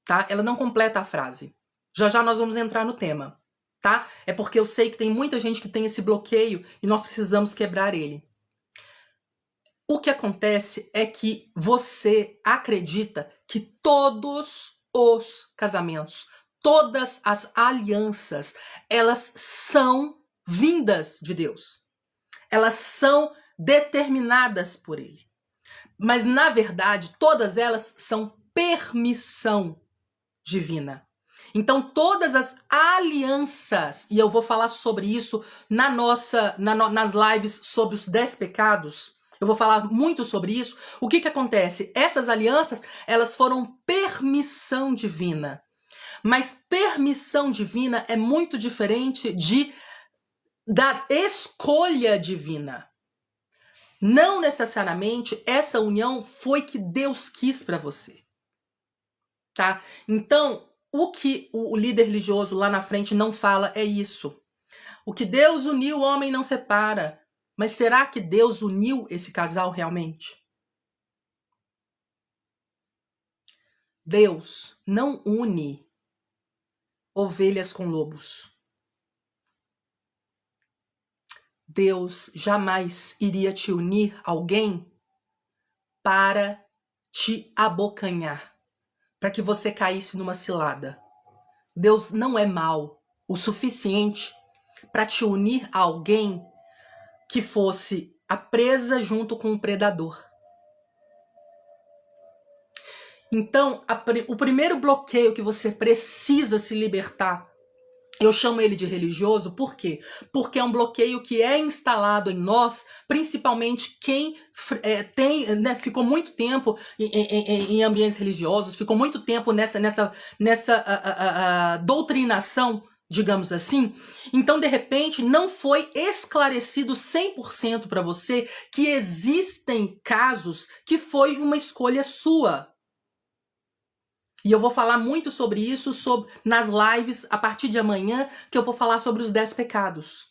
Tá? Ela não completa a frase. Já já nós vamos entrar no tema, tá? É porque eu sei que tem muita gente que tem esse bloqueio e nós precisamos quebrar ele. O que acontece é que você acredita que todos os casamentos, todas as alianças, elas são vindas de Deus. Elas são determinadas por Ele. Mas, na verdade, todas elas são permissão divina. Então, todas as alianças, e eu vou falar sobre isso nas lives sobre os 10 pecados, eu vou falar muito sobre isso. O que acontece? Essas alianças, elas foram permissão divina. Mas permissão divina é muito diferente da escolha divina. Não necessariamente essa união foi que Deus quis para você. Tá? Então, o que o líder religioso lá na frente não fala é isso. O que Deus uniu, o homem não separa. Mas será que Deus uniu esse casal realmente? Deus não une ovelhas com lobos. Deus jamais iria te unir a alguém para te abocanhar, para que você caísse numa cilada. Deus não é mau o suficiente para te unir a alguém que fosse a presa junto com o predador. Então, o primeiro bloqueio que você precisa se libertar, eu chamo ele de religioso, por quê? Porque é um bloqueio que é instalado em nós, principalmente quem ficou muito tempo em ambientes religiosos, ficou muito tempo nessa doutrinação, digamos assim. Então, de repente, não foi esclarecido 100% para você que existem casos que foi uma escolha sua. E eu vou falar muito sobre isso nas lives a partir de amanhã, que eu vou falar sobre os 10 pecados,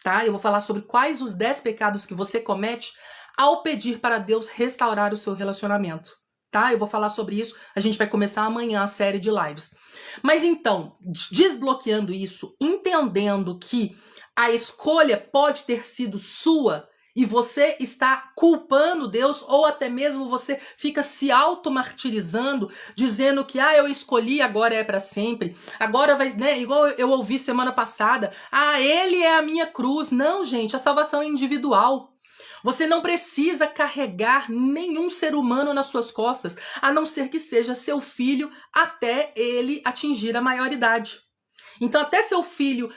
tá? Eu vou falar sobre quais os 10 pecados que você comete ao pedir para Deus restaurar o seu relacionamento, tá? Eu vou falar sobre isso, a gente vai começar amanhã a série de lives. Mas então, desbloqueando isso, entendendo que a escolha pode ter sido sua, e você está culpando Deus, ou até mesmo você fica se auto-martirizando, dizendo que eu escolhi, agora é para sempre. Agora vai, né? Igual eu ouvi semana passada, ele é a minha cruz. Não, gente, a salvação é individual. Você não precisa carregar nenhum ser humano nas suas costas, a não ser que seja seu filho até ele atingir a maioridade. Então, até seu filho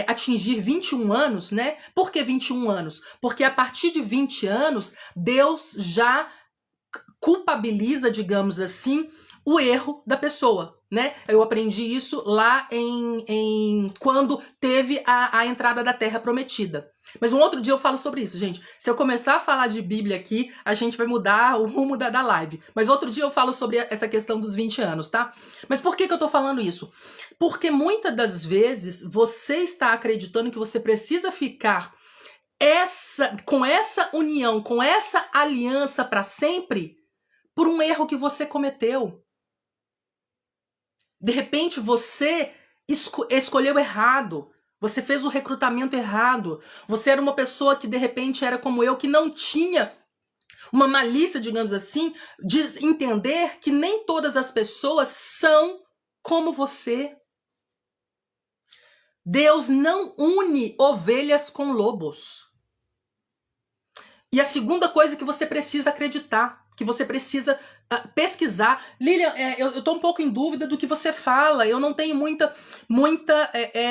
atingir 21 anos, né? Por que 21 anos? Porque a partir de 20 anos, Deus já culpabiliza, digamos assim, o erro da pessoa, né? Eu aprendi isso lá quando teve a entrada da Terra Prometida. Mas um outro dia eu falo sobre isso, gente. Se eu começar a falar de Bíblia aqui, a gente vai mudar o rumo da live. Mas outro dia eu falo sobre essa questão dos 20 anos, tá? Mas por que eu tô falando isso? Porque muitas das vezes você está acreditando que você precisa ficar com essa união, com essa aliança para sempre, por um erro que você cometeu. De repente você escolheu errado. Você fez o recrutamento errado. Você era uma pessoa que de repente era como eu, que não tinha uma malícia, digamos assim, de entender que nem todas as pessoas são como você. Deus não une ovelhas com lobos. E a segunda coisa que você precisa acreditar, que você precisa pesquisar. Lilian, eu tô um pouco em dúvida do que você fala, eu não tenho muita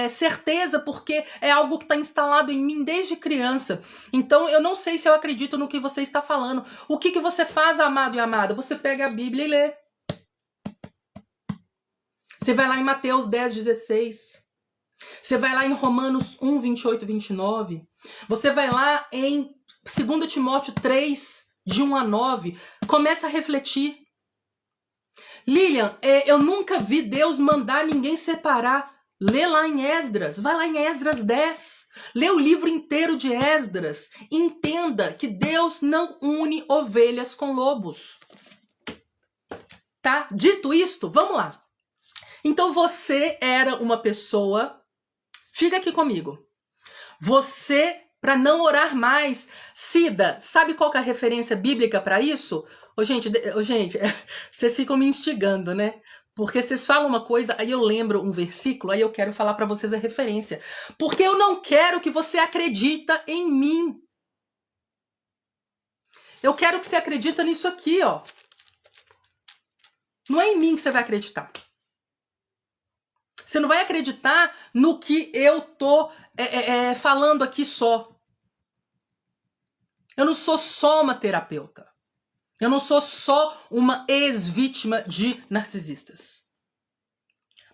certeza, porque é algo que está instalado em mim desde criança. Então eu não sei se eu acredito no que você está falando. O que você faz, amado e amada? Você pega a Bíblia e lê. Você vai lá em Mateus 10:16. Você vai lá em Romanos 1, 28 e 29. Você vai lá em 2 Timóteo 3, de 1 a 9. Começa a refletir. Lilian, eu nunca vi Deus mandar ninguém separar. Lê lá em Esdras. Vai lá em Esdras 10. Lê o livro inteiro de Esdras. Entenda que Deus não une ovelhas com lobos. Tá? Dito isto, vamos lá. Então você era uma pessoa... Fica aqui comigo. Você, para não orar mais, Cida, sabe qual que é a referência bíblica para isso? Gente, vocês ficam me instigando, né? Porque vocês falam uma coisa, aí eu lembro um versículo, aí eu quero falar para vocês a referência. Porque eu não quero que você acredita em mim. Eu quero que você acredita nisso aqui, ó. Não é em mim que você vai acreditar. Você não vai acreditar no que eu tô falando aqui só. Eu não sou só uma terapeuta. Eu não sou só uma ex-vítima de narcisistas.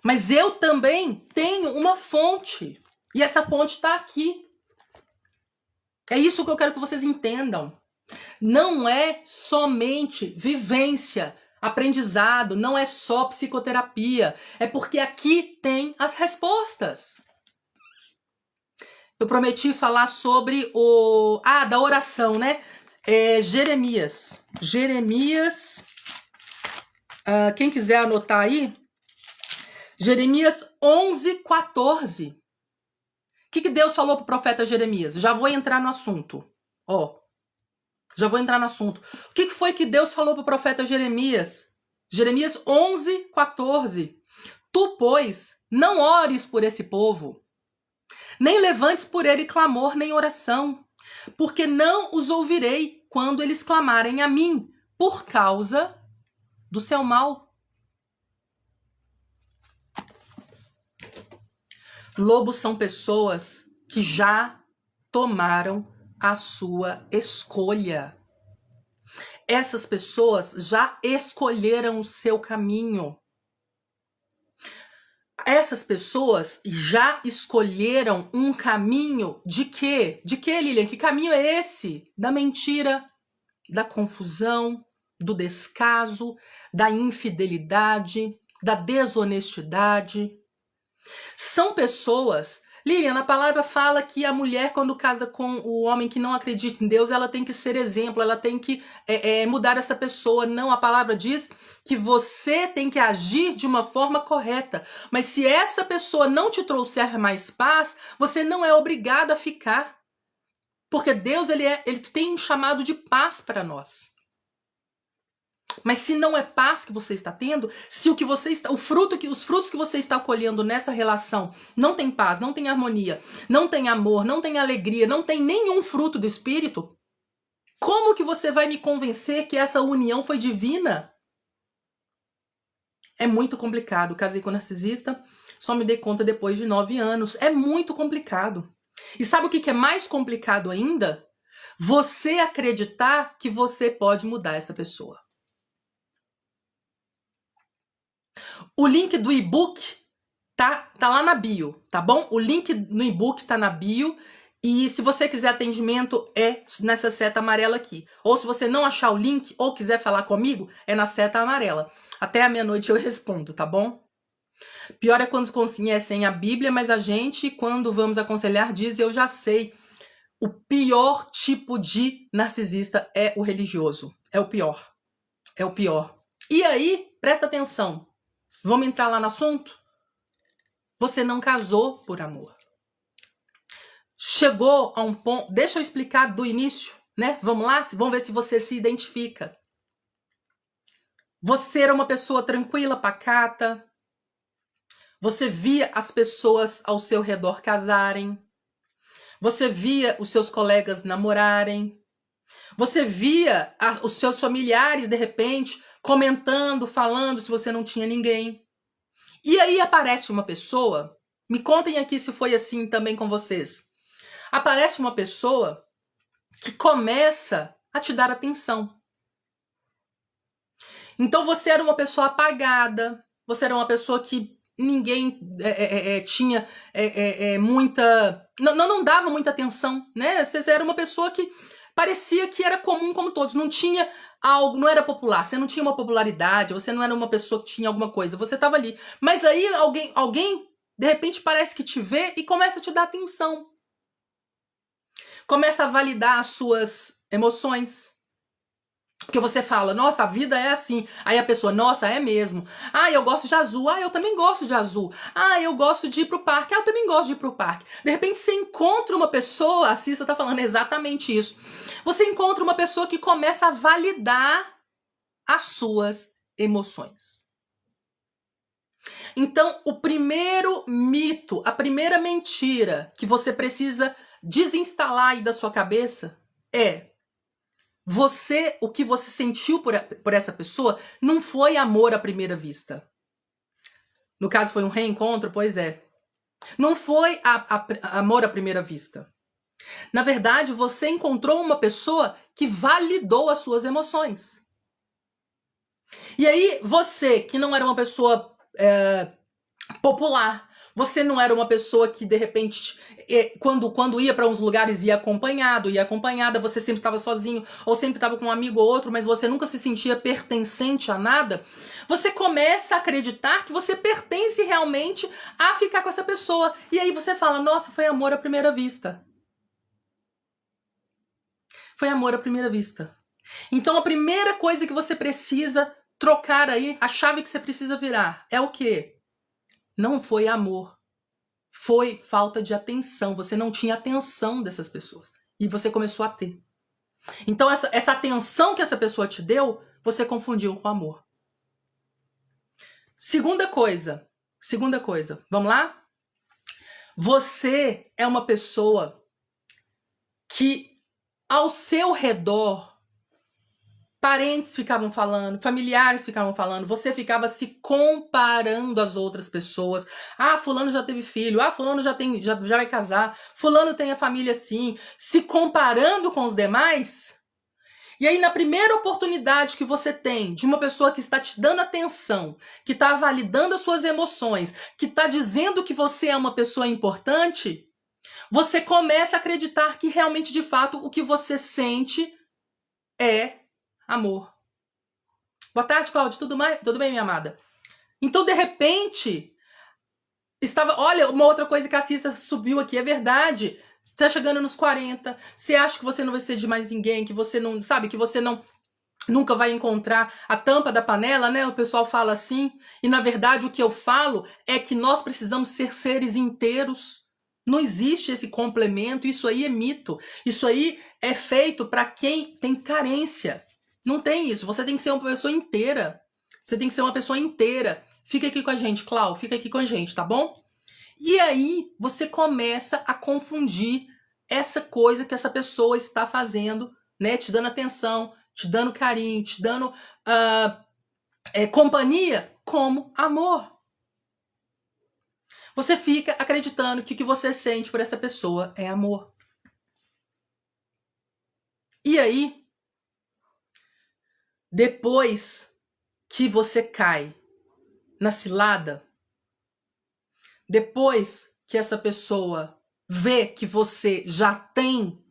Mas eu também tenho uma fonte. E essa fonte está aqui. É isso que eu quero que vocês entendam. Não é somente vivência. aprendizado, não é só psicoterapia. É porque aqui tem as respostas. Eu prometi falar sobre da oração, né? Jeremias. Jeremias, quem quiser anotar aí, Jeremias 11:14. O que Deus falou pro profeta Jeremias? Já vou entrar no assunto. Já vou entrar no assunto. O que foi que Deus falou pro profeta Jeremias? Jeremias 11:14. Tu, pois, não ores por esse povo, nem levantes por ele clamor nem oração, porque não os ouvirei quando eles clamarem a mim, por causa do seu mal. Lobos são pessoas que já tomaram a sua escolha. Essas pessoas já escolheram o seu caminho. Essas pessoas já escolheram um caminho de quê? De quê, Lilian? Que caminho é esse? Da mentira, da confusão, do descaso, da infidelidade, da desonestidade. São pessoas... Lilian, a palavra fala que a mulher, quando casa com o homem que não acredita em Deus, ela tem que ser exemplo, ela tem que mudar essa pessoa. Não, a palavra diz que você tem que agir de uma forma correta. Mas se essa pessoa não te trouxer mais paz, você não é obrigado a ficar. Porque Deus, ele tem um chamado de paz para nós. Mas se não é paz que você está tendo, se os frutos que você está colhendo nessa relação não tem paz, não tem harmonia, não tem amor, não tem alegria, não tem nenhum fruto do Espírito, como que você vai me convencer que essa união foi divina? É muito complicado. Casei com um narcisista, só me dei conta depois de 9 anos. É muito complicado. E sabe o que é mais complicado ainda? Você acreditar que você pode mudar essa pessoa. O link do e-book tá lá na bio, tá bom? O link no e-book tá na bio. E se você quiser atendimento, é nessa seta amarela aqui. Ou se você não achar o link ou quiser falar comigo, é na seta amarela. Até a meia-noite eu respondo, tá bom? Pior é quando conhecem a Bíblia, mas a gente, quando vamos aconselhar, diz: eu já sei. O pior tipo de narcisista é o religioso. É o pior. É o pior. E aí, presta atenção. Vamos entrar lá no assunto? Você não casou por amor. Chegou a um ponto... Deixa eu explicar do início, né? Vamos lá? Vamos ver se você se identifica. Você era uma pessoa tranquila, pacata. Você via as pessoas ao seu redor casarem. Você via os seus colegas namorarem. Você via os seus familiares, de repente, comentando, falando se você não tinha ninguém. E aí aparece uma pessoa, me contem aqui se foi assim também com vocês. Aparece uma pessoa que começa a te dar atenção. Então você era uma pessoa apagada, você era uma pessoa que ninguém tinha muita... Não dava muita atenção, né? Você era uma pessoa que parecia que era comum como todos, não tinha algo, não era popular, você não tinha uma popularidade, você não era uma pessoa que tinha alguma coisa, você estava ali. Mas aí alguém, de repente, parece que te vê e começa a te dar atenção. Começa a validar as suas emoções. Porque você fala, nossa, a vida é assim. Aí a pessoa, nossa, é mesmo. Ah, eu gosto de azul. Ah, eu também gosto de azul. Ah, eu gosto de ir pro parque. Ah, eu também gosto de ir pro parque. De repente você encontra uma pessoa, a Cissa tá falando exatamente isso. Você encontra uma pessoa que começa a validar as suas emoções. Então, o primeiro mito, a primeira mentira que você precisa desinstalar aí da sua cabeça é: o que você sentiu por essa pessoa não foi amor à primeira vista. No caso, foi um reencontro? Pois é. Não foi amor à primeira vista. Na verdade, você encontrou uma pessoa que validou as suas emoções. E aí, você, que não era uma pessoa popular, Você não era uma pessoa que, de repente, quando ia para uns lugares, ia acompanhado, ia acompanhada, você sempre estava sozinho, ou sempre estava com um amigo ou outro, mas você nunca se sentia pertencente a nada. Você começa a acreditar que você pertence realmente a ficar com essa pessoa. E aí você fala, nossa, foi amor à primeira vista. Foi amor à primeira vista. Então a primeira coisa que você precisa trocar aí, a chave que você precisa virar, é o quê? Não foi amor. Foi falta de atenção. Você não tinha atenção dessas pessoas. E você começou a ter. Então essa atenção que essa pessoa te deu, você confundiu com amor. Segunda coisa. Vamos lá? Você é uma pessoa que ao seu redor parentes ficavam falando, familiares ficavam falando, você ficava se comparando às outras pessoas. Ah, fulano já teve filho, ah, fulano já vai casar, fulano tem a família assim, se comparando com os demais. E aí, na primeira oportunidade que você tem de uma pessoa que está te dando atenção, que está validando as suas emoções, que está dizendo que você é uma pessoa importante, você começa a acreditar que realmente, de fato, o que você sente é amor. Boa tarde, Cláudia. Tudo bem, minha amada? Então, de repente, olha, uma outra coisa que a Cissa subiu aqui, é verdade. Você tá chegando nos 40, você acha que você não vai ser de mais ninguém, que você não, sabe, que você não nunca vai encontrar a tampa da panela, né? O pessoal fala assim. E, na verdade, o que eu falo é que nós precisamos ser seres inteiros. Não existe esse complemento, isso aí é mito. Isso aí é feito para quem tem carência. Não tem isso. Você tem que ser uma pessoa inteira. Você tem que ser uma pessoa inteira. Fica aqui com a gente, Clau. Fica aqui com a gente, tá bom? E aí você começa a confundir essa coisa que essa pessoa está fazendo, né? Te dando atenção, te dando carinho, te dando companhia, como amor. Você fica acreditando que o que você sente por essa pessoa é amor. E aí, depois que você cai na cilada, depois que essa pessoa vê que você já tem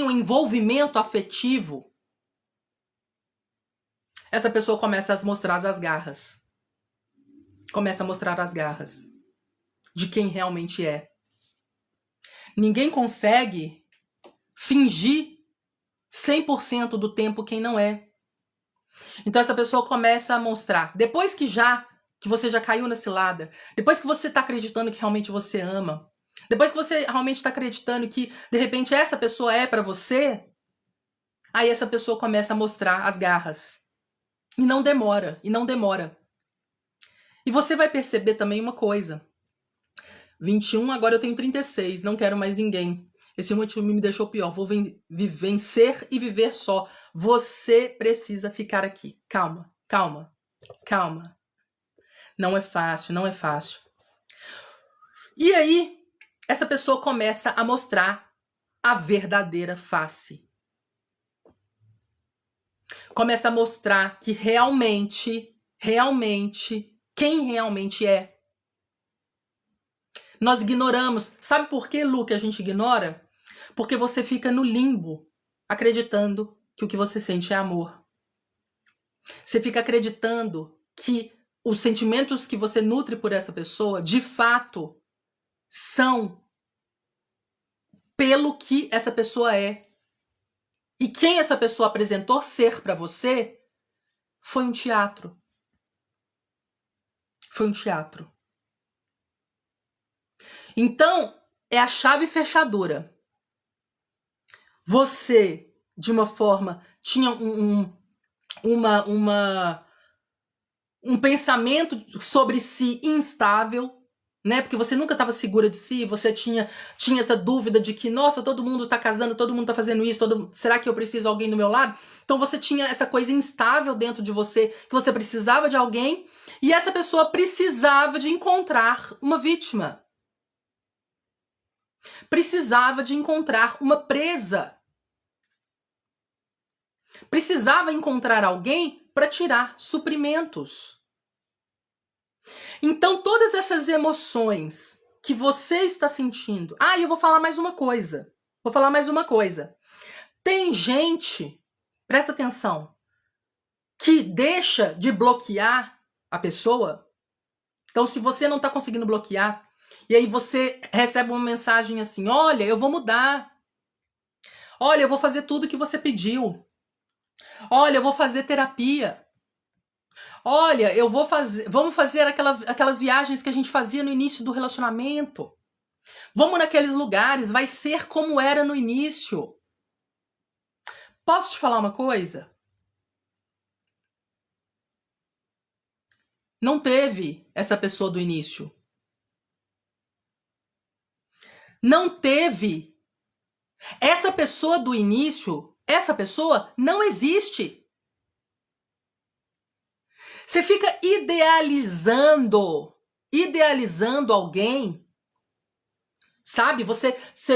um envolvimento afetivo, essa pessoa começa a mostrar as garras. Começa a mostrar as garras de quem realmente é. Ninguém consegue fingir 100% do tempo quem não é. Então essa pessoa começa a mostrar, depois que você já caiu na cilada, depois que você está acreditando que realmente você ama, depois que você realmente está acreditando que de repente essa pessoa é para você, aí essa pessoa começa a mostrar as garras. E não demora. E você vai perceber também uma coisa. 21, agora eu tenho 36, não quero mais ninguém. Esse motivo me deixou pior. Vou vencer e viver só. Você precisa ficar aqui. Calma. Não é fácil. E aí, essa pessoa começa a mostrar a verdadeira face. Começa a mostrar que realmente, quem realmente é. Nós ignoramos. Sabe por que, Lu, que a gente ignora? Porque você fica no limbo, acreditando que o que você sente é amor. Você fica acreditando que os sentimentos que você nutre por essa pessoa, de fato, são pelo que essa pessoa é. E quem essa pessoa apresentou ser para você foi um teatro. Então, é a chave fechadura. Você, de uma forma, tinha um pensamento sobre si instável, né? Porque você nunca estava segura de si, você tinha essa dúvida de que, nossa, todo mundo tá casando, todo mundo tá fazendo isso, será que eu preciso de alguém do meu lado? Então você tinha essa coisa instável dentro de você, que você precisava de alguém, e essa pessoa precisava de encontrar uma vítima. Precisava de encontrar uma presa. Precisava encontrar alguém para tirar suprimentos. Então, todas essas emoções que você está sentindo. Ah, e eu vou falar mais uma coisa. Vou falar mais uma coisa. Tem gente, presta atenção, que deixa de bloquear a pessoa. Então, se você não está conseguindo bloquear, e aí você recebe uma mensagem assim: olha, eu vou mudar. Olha, eu vou fazer tudo que você pediu. Olha, eu vou fazer terapia. Olha, eu vou fazer. Vamos fazer aquelas viagens que a gente fazia no início do relacionamento. Vamos naqueles lugares, vai ser como era no início. Posso te falar uma coisa? Não teve essa pessoa do início. Não teve. Essa pessoa do início, essa pessoa não existe. Você fica idealizando alguém, sabe? Você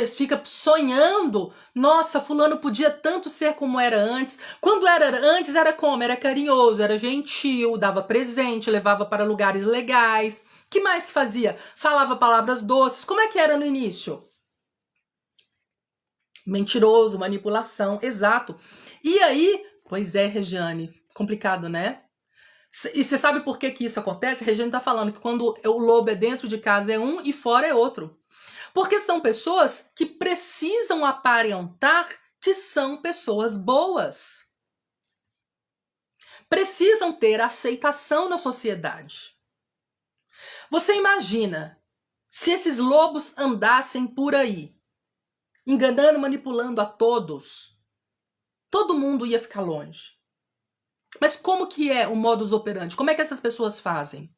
fica sonhando, nossa, fulano podia tanto ser como era antes. Quando era antes, era como? Era carinhoso, era gentil, dava presente, levava para lugares legais. Que mais que fazia? Falava palavras doces. Como é que era no início? Mentiroso, manipulação, exato. E aí, pois é, Regiane, complicado, né? E você sabe por que isso acontece? A Regiane tá falando que quando o lobo é dentro de casa é um e fora é outro. Porque são pessoas que precisam aparentar que são pessoas boas. Precisam ter aceitação na sociedade. Você imagina se esses lobos andassem por aí, enganando, manipulando a todos, todo mundo ia ficar longe. Mas como que é o modus operandi? Como é que essas pessoas fazem?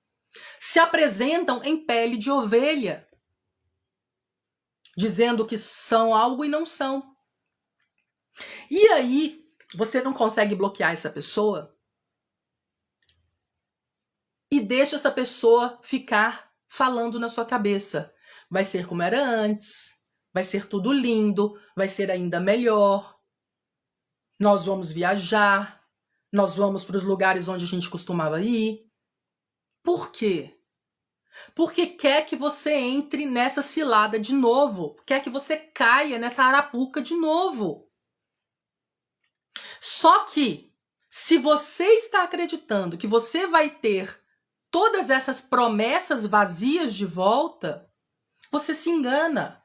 Se apresentam em pele de ovelha, dizendo que são algo e não são. E aí, você não consegue bloquear essa pessoa e deixa essa pessoa ficar falando na sua cabeça. Vai ser como era antes, vai ser tudo lindo, vai ser ainda melhor. Nós vamos viajar, nós vamos para os lugares onde a gente costumava ir. Por quê? Porque quer que você entre nessa cilada de novo, quer que você caia nessa arapuca de novo. Só que, se você está acreditando que você vai ter todas essas promessas vazias de volta, você se engana.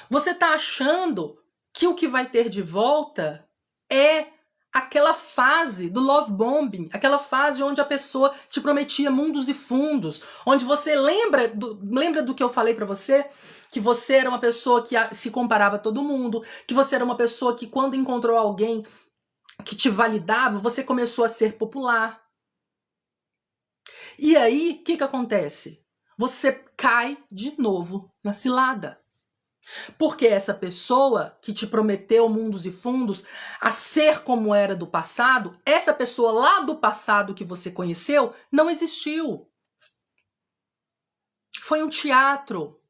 Você está achando que o que vai ter de volta é aquela fase do love bombing, aquela fase onde a pessoa te prometia mundos e fundos, onde você lembra do que eu falei pra você, que você era uma pessoa que se comparava a todo mundo, que você era uma pessoa que quando encontrou alguém que te validava, você começou a ser popular. E aí, o que acontece? Você cai de novo na cilada. Porque essa pessoa que te prometeu mundos e fundos a ser como era do passado, essa pessoa lá do passado que você conheceu não existiu. Foi um teatro.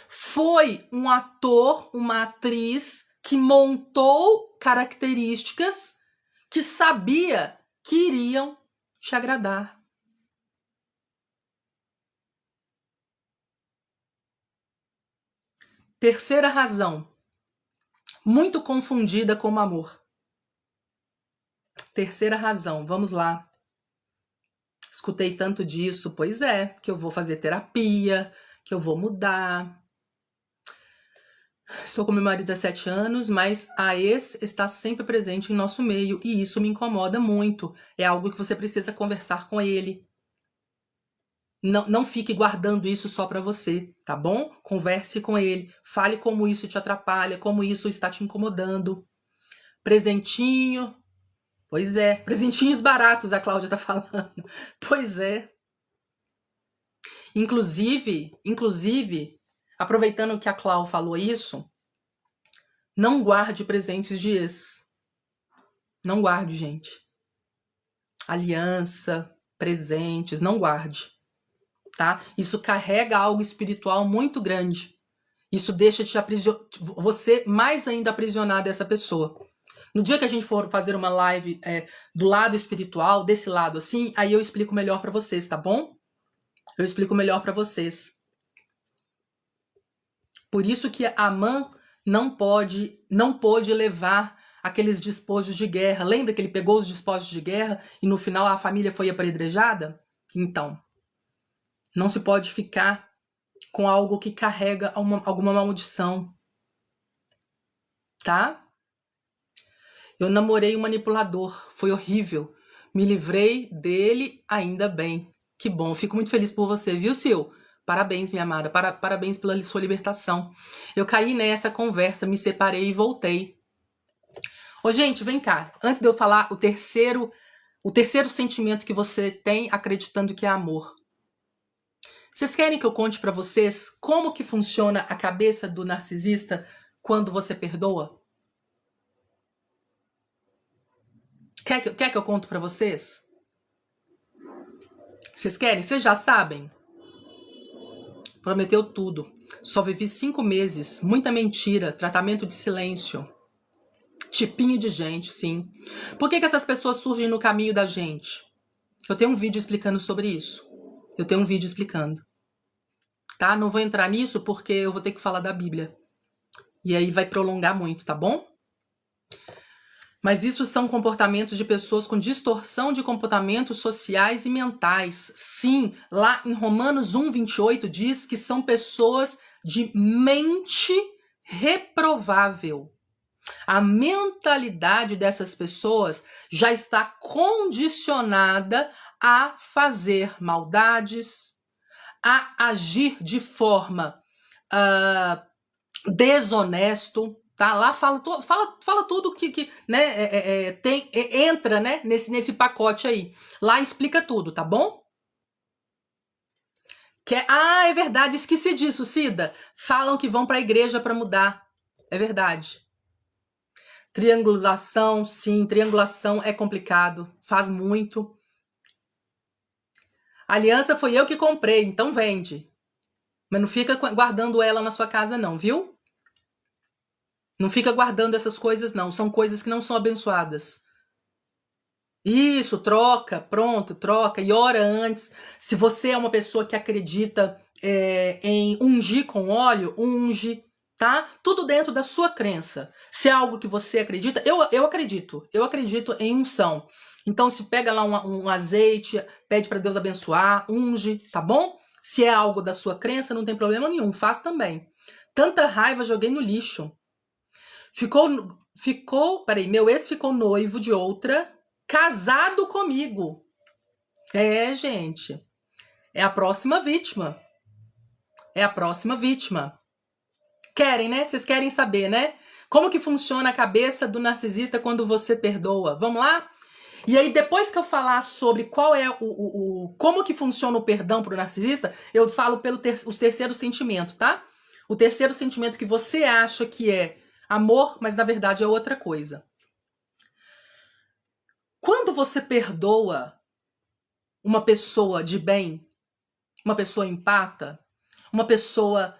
Foi um ator, uma atriz que montou características que sabia que iriam te agradar. Terceira razão, muito confundida com o amor. Terceira razão, vamos lá. Escutei tanto disso, pois é, que eu vou fazer terapia, que eu vou mudar. Estou com meu marido há 7 anos, mas a ex está sempre presente em nosso meio e isso me incomoda muito. É algo que você precisa conversar com ele. Não fique guardando isso só para você, tá bom? Converse com ele, fale como isso te atrapalha, como isso está te incomodando. Presentinho, pois é, presentinhos baratos, a Cláudia tá falando. Pois é. Inclusive, aproveitando que a Cláudia falou isso, não guarde presentes de ex. Não guarde, gente. Aliança, presentes, não guarde. Tá? Isso carrega algo espiritual muito grande. Isso deixa você mais ainda aprisionado dessa pessoa. No dia que a gente for fazer uma live do lado espiritual, desse lado assim, aí eu explico melhor pra vocês, tá bom? Eu explico melhor pra vocês. Por isso que Amã não pôde levar aqueles despojos de guerra. Lembra que ele pegou os despojos de guerra e no final a família foi apedrejada? Então, não se pode ficar com algo que carrega alguma maldição, tá? Eu namorei um manipulador, foi horrível. Me livrei dele, ainda bem. Que bom, fico muito feliz por você, viu, Sil? Parabéns, minha amada, parabéns pela sua libertação. Eu caí nessa conversa, me separei e voltei. Ô, gente, vem cá. Antes de eu falar o terceiro sentimento que você tem acreditando que é amor. Vocês querem que eu conte pra vocês como que funciona a cabeça do narcisista quando você perdoa? Quer que eu conte pra vocês? Vocês querem? Vocês já sabem? Prometeu tudo. Só vivi 5 meses. Muita mentira. Tratamento de silêncio. Tipinho de gente, sim. Por que essas pessoas surgem no caminho da gente? Eu tenho um vídeo explicando sobre isso. Eu tenho um vídeo explicando. Tá? Não vou entrar nisso porque eu vou ter que falar da Bíblia. E aí vai prolongar muito, tá bom? Mas isso são comportamentos de pessoas com distorção de comportamentos sociais e mentais. Sim, lá em Romanos 1:28 diz que são pessoas de mente reprovável. A mentalidade dessas pessoas já está condicionada a fazer maldades, a agir de forma desonesto, tá? Lá fala tudo que né, entra, né, nesse pacote aí. Lá explica tudo, tá bom? É verdade, esqueci disso, Cida. Falam que vão para a igreja para mudar. É verdade. Triangulação, sim, triangulação é complicado, faz muito. A aliança foi eu que comprei, então vende. Mas não fica guardando ela na sua casa não, viu? Não fica guardando essas coisas não, são coisas que não são abençoadas. Isso, troca, pronto, troca, e ora antes. Se você é uma pessoa que acredita em ungir com óleo, unge, tá? Tudo dentro da sua crença. Se é algo que você acredita, eu acredito em unção. Então se pega lá um azeite, pede para Deus abençoar, unge, tá bom? Se é algo da sua crença, não tem problema nenhum, faz também. Tanta raiva, joguei no lixo. Meu ex ficou noivo de outra, casado comigo. Gente. É a próxima vítima. É a próxima vítima. Querem, né? Vocês querem saber, né? Como que funciona a cabeça do narcisista quando você perdoa? Vamos lá? E aí, depois que eu falar sobre qual é como que funciona o perdão para o narcisista, eu falo os terceiros sentimentos, tá? O terceiro sentimento que você acha que é amor, mas na verdade é outra coisa. Quando você perdoa uma pessoa de bem, uma pessoa empata, uma pessoa,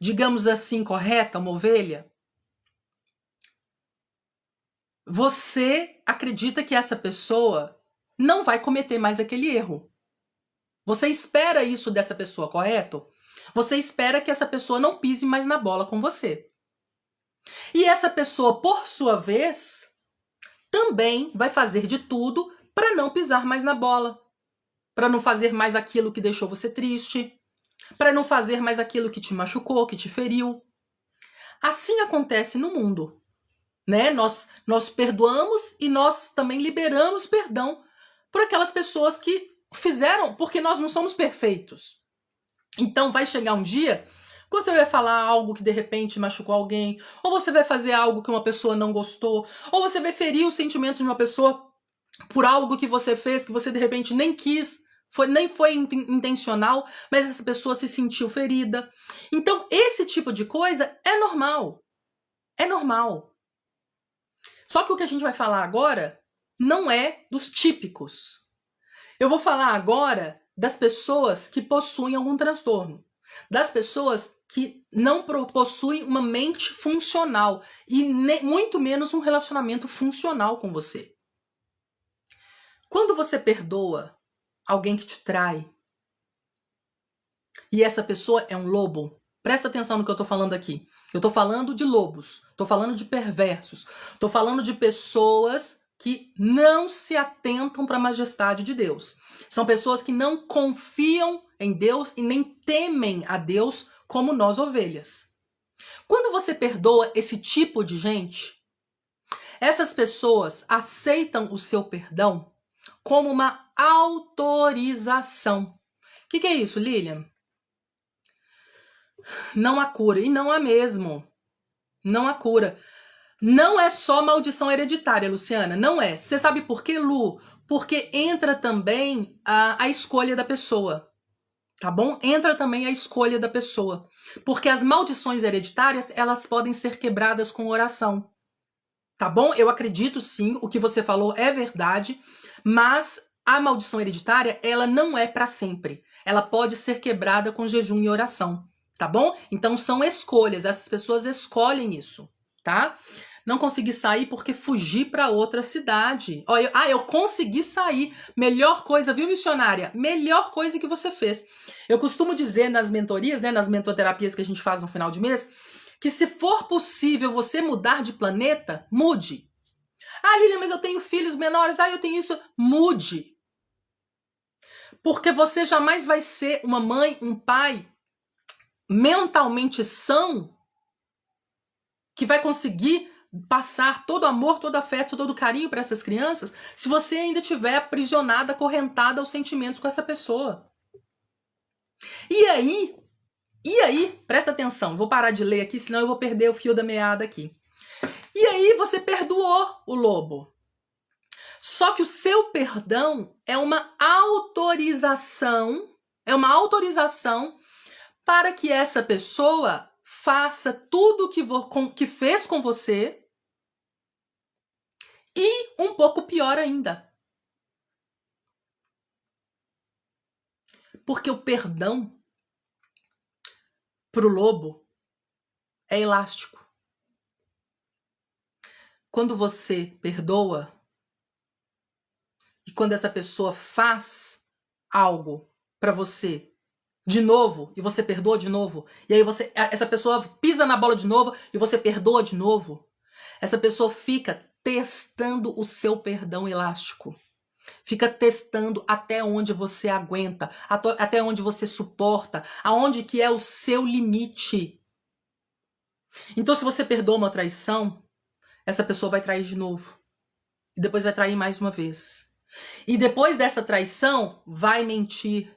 digamos assim, correta, uma ovelha, você acredita que essa pessoa não vai cometer mais aquele erro. Você espera isso dessa pessoa, correto? Você espera que essa pessoa não pise mais na bola com você. E essa pessoa, por sua vez, também vai fazer de tudo para não pisar mais na bola, para não fazer mais aquilo que deixou você triste, para não fazer mais aquilo que te machucou, que te feriu. Assim acontece no mundo, né? Nós perdoamos e nós também liberamos perdão por aquelas pessoas que fizeram, porque nós não somos perfeitos. Então vai chegar um dia que você vai falar algo que de repente machucou alguém, ou você vai fazer algo que uma pessoa não gostou, ou você vai ferir os sentimentos de uma pessoa por algo que você fez, que você de repente nem quis, nem foi intencional, mas essa pessoa se sentiu ferida. Então, esse tipo de coisa é normal. É normal. Só que o que a gente vai falar agora não é dos típicos. Eu vou falar agora das pessoas que possuem algum transtorno. das pessoas que não possuem uma mente funcional e muito menos um relacionamento funcional com você. Quando você perdoa alguém que te trai e essa pessoa é um lobo, presta atenção no que eu tô falando aqui. Eu tô falando de lobos, tô falando de perversos, tô falando de pessoas que não se atentam para a majestade de Deus. São pessoas que não confiam em Deus e nem temem a Deus como nós ovelhas. Quando você perdoa esse tipo de gente, essas pessoas aceitam o seu perdão como uma autorização. O que é isso, Lilian? Não há cura. E não há mesmo. Não há cura. Não é só maldição hereditária, Luciana. Não é. Você sabe por quê, Lu? Porque entra também a escolha da pessoa. Tá bom? Entra também a escolha da pessoa. Porque as maldições hereditárias, elas podem ser quebradas com oração. Tá bom? Eu acredito sim, o que você falou é verdade, mas a maldição hereditária, ela não é para sempre. Ela pode ser quebrada com jejum e oração, tá bom? Então são escolhas, essas pessoas escolhem isso, tá? Não consegui sair porque fugi para outra cidade. Eu consegui sair. Melhor coisa, viu, missionária? Melhor coisa que você fez. Eu costumo dizer nas mentorias, né, nas mentoterapias que a gente faz no final de mês, que se for possível você mudar de planeta, mude. Ah, Lilian, mas eu tenho filhos menores. Ah, eu tenho isso. Mude. Porque você jamais vai ser uma mãe, um pai mentalmente são que vai conseguir passar todo amor, todo afeto, todo carinho para essas crianças se você ainda estiver aprisionada, acorrentada aos sentimentos com essa pessoa. E aí, presta atenção, vou parar de ler aqui, senão eu vou perder o fio da meada aqui. E aí você perdoou o lobo. Só que o seu perdão é uma autorização para que essa pessoa faça tudo que fez com você e um pouco pior ainda. Porque o perdão pro lobo é elástico. Quando você perdoa e quando essa pessoa faz algo para você de novo e você perdoa de novo, e aí essa pessoa pisa na bola de novo e você perdoa de novo, essa pessoa fica testando o seu perdão elástico. Fica testando até onde você aguenta, até onde você suporta, aonde que é o seu limite. Então, se você perdoa uma traição, essa pessoa vai trair de novo. E depois vai trair mais uma vez. E depois dessa traição, vai mentir,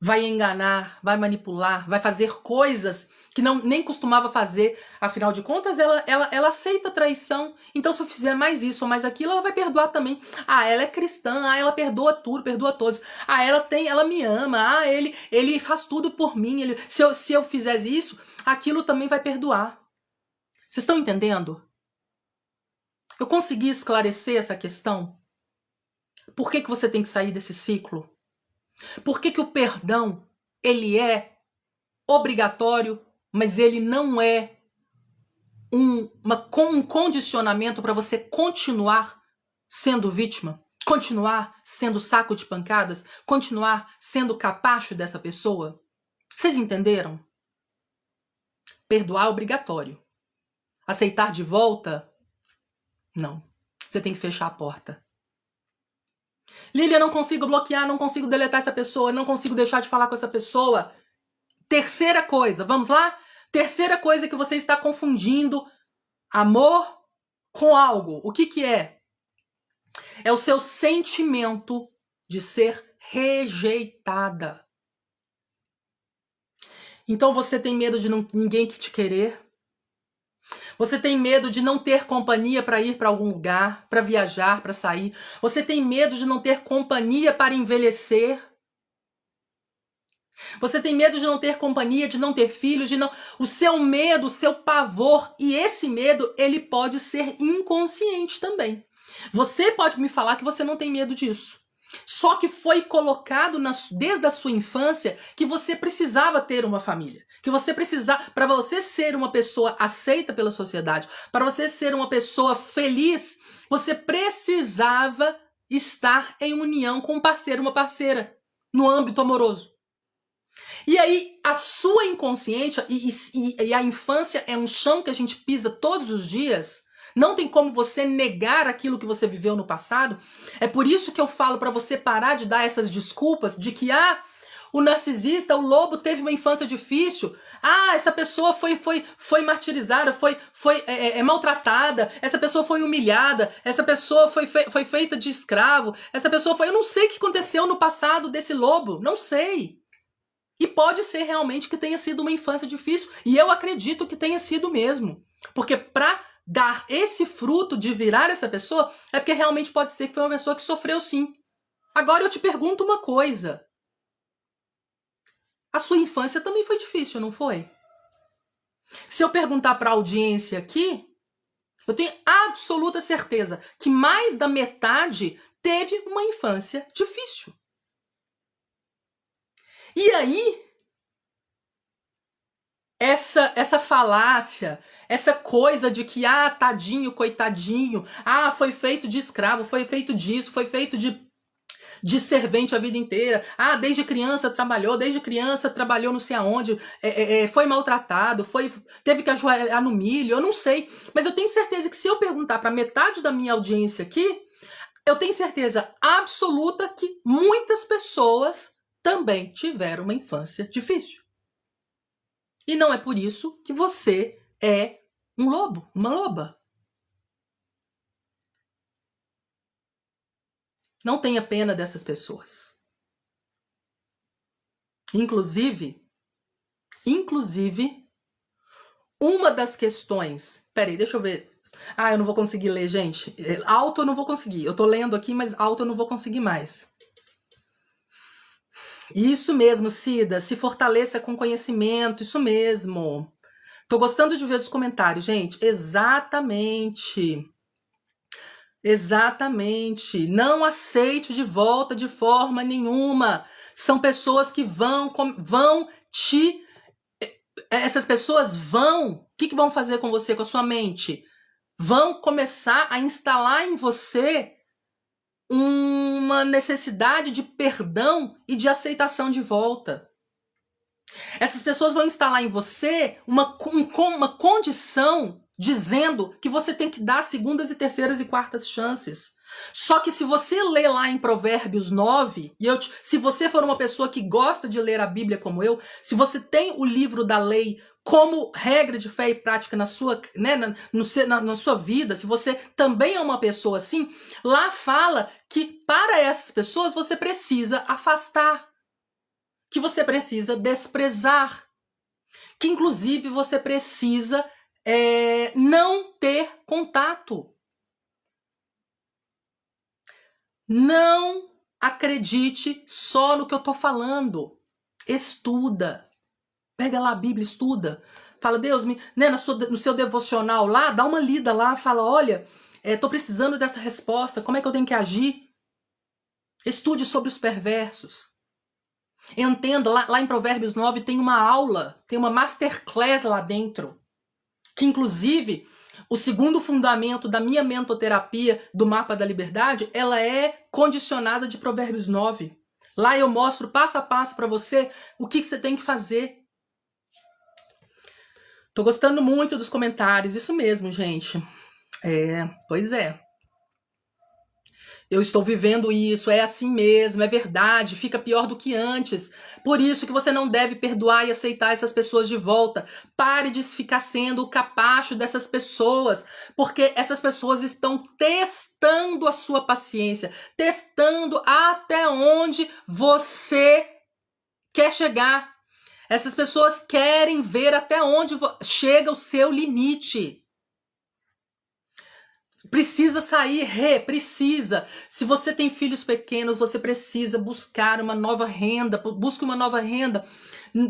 vai enganar, vai manipular, vai fazer coisas que nem costumava fazer. Afinal de contas, ela aceita a traição. Então, se eu fizer mais isso ou mais aquilo, ela vai perdoar também. Ah, ela é cristã, ah, ela perdoa tudo, perdoa todos. Ah, ela me ama, ah, ele faz tudo por mim. Se eu fizer isso, aquilo também vai perdoar. Vocês estão entendendo? Eu consegui esclarecer essa questão? Por que você tem que sair desse ciclo? Por que o perdão, ele é obrigatório, mas ele não é um condicionamento para você continuar sendo vítima? Continuar sendo saco de pancadas? Continuar sendo capacho dessa pessoa? Vocês entenderam? Perdoar é obrigatório. Aceitar de volta? Não. Você tem que fechar a porta. Lilian, não consigo bloquear, não consigo deletar essa pessoa, não consigo deixar de falar com essa pessoa. Terceira coisa, vamos lá? Terceira coisa que você está confundindo amor com algo. O que é? É o seu sentimento de ser rejeitada. Então você tem medo de ninguém que te querer? Você tem medo de não ter companhia para ir para algum lugar, para viajar, para sair? Você tem medo de não ter companhia para envelhecer? Você tem medo de não ter companhia, de não ter filhos, de não... O seu medo, o seu pavor, e esse medo, ele pode ser inconsciente também. Você pode me falar que você não tem medo disso. Só que foi colocado desde a sua infância que você precisava ter uma família. Que você precisava, para você ser uma pessoa aceita pela sociedade, para você ser uma pessoa feliz, você precisava estar em união com um parceiro, uma parceira, no âmbito amoroso. E aí, a sua inconsciente, e a infância é um chão que a gente pisa todos os dias, não tem como você negar aquilo que você viveu no passado. É por isso que eu falo para você parar de dar essas desculpas de que, o narcisista, o lobo teve uma infância difícil. Essa pessoa foi martirizada, foi maltratada, essa pessoa foi humilhada, essa pessoa foi feita de escravo, essa pessoa foi... Eu não sei o que aconteceu no passado desse lobo, não sei. E pode ser realmente que tenha sido uma infância difícil, e eu acredito que tenha sido mesmo. Porque para dar esse fruto de virar essa pessoa, é porque realmente pode ser que foi uma pessoa que sofreu sim. Agora eu te pergunto uma coisa. A sua infância também foi difícil, não foi? Se eu perguntar para a audiência aqui, eu tenho absoluta certeza que mais da metade teve uma infância difícil. E aí, essa falácia, essa coisa de que, tadinho, coitadinho, foi feito de escravo, foi feito disso, foi feito de servente a vida inteira, desde criança trabalhou não sei aonde, foi maltratado, teve que ajoelhar no milho, eu não sei, mas eu tenho certeza que se eu perguntar para metade da minha audiência aqui, eu tenho certeza absoluta que muitas pessoas também tiveram uma infância difícil. E não é por isso que você é um lobo, uma loba. Não tenha pena dessas pessoas. Inclusive, uma das questões... Peraí, deixa eu ver. Eu não vou conseguir ler, gente. Alto eu não vou conseguir. Eu tô lendo aqui, mas alto eu não vou conseguir mais. Isso mesmo, Cida. Se fortaleça com conhecimento. Isso mesmo. Tô gostando de ver os comentários, gente. Exatamente. Exatamente. Não aceite de volta de forma nenhuma. São pessoas que vão te... Essas pessoas vão... O que vão fazer com você, com a sua mente? Vão começar a instalar em você uma necessidade de perdão e de aceitação de volta. Essas pessoas vão instalar em você uma condição dizendo que você tem que dar segundas e terceiras e quartas chances. Só que se você ler lá em Provérbios 9, se você for uma pessoa que gosta de ler a Bíblia como eu, se você tem o livro da lei como regra de fé e prática na sua, na sua vida, se você também é uma pessoa assim, lá fala que para essas pessoas você precisa afastar, que você precisa desprezar, que inclusive você precisa não ter contato. Não acredite só no que eu tô falando. Estuda. Pega lá a Bíblia, estuda. Fala, Deus, no seu devocional lá, dá uma lida lá, fala, olha, tô precisando dessa resposta, como é que eu tenho que agir? Estude sobre os perversos. Entenda, lá em Provérbios 9 tem uma aula, tem uma masterclass lá dentro, que inclusive o segundo fundamento da minha mentoterapia do Mapa da Liberdade, ela é condicionada de Provérbios 9. Lá eu mostro passo a passo para você o que você tem que fazer. Tô gostando muito dos comentários, isso mesmo, gente. Pois é. Eu estou vivendo isso, é assim mesmo, é verdade, fica pior do que antes. Por isso que você não deve perdoar e aceitar essas pessoas de volta. Pare de ficar sendo o capacho dessas pessoas, porque essas pessoas estão testando a sua paciência, testando até onde você quer chegar. Essas pessoas querem ver até onde chega o seu limite. Precisa sair, precisa. Se você tem filhos pequenos, você precisa buscar uma nova renda, busque uma nova renda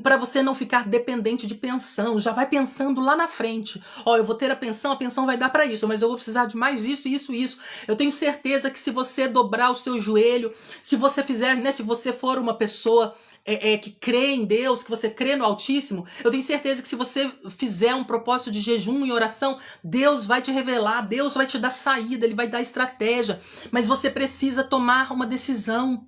para você não ficar dependente de pensão. Já vai pensando lá na frente. Ó, eu vou ter a pensão vai dar para isso, mas eu vou precisar de mais isso, isso, isso. Eu tenho certeza que se você dobrar o seu joelho, se você fizer, né, se você for uma pessoa que crê em Deus, que você crê no Altíssimo, eu tenho certeza que se você fizer um propósito de jejum e oração, Deus vai te revelar, Deus vai te dar saída, Ele vai dar estratégia, mas você precisa tomar uma decisão.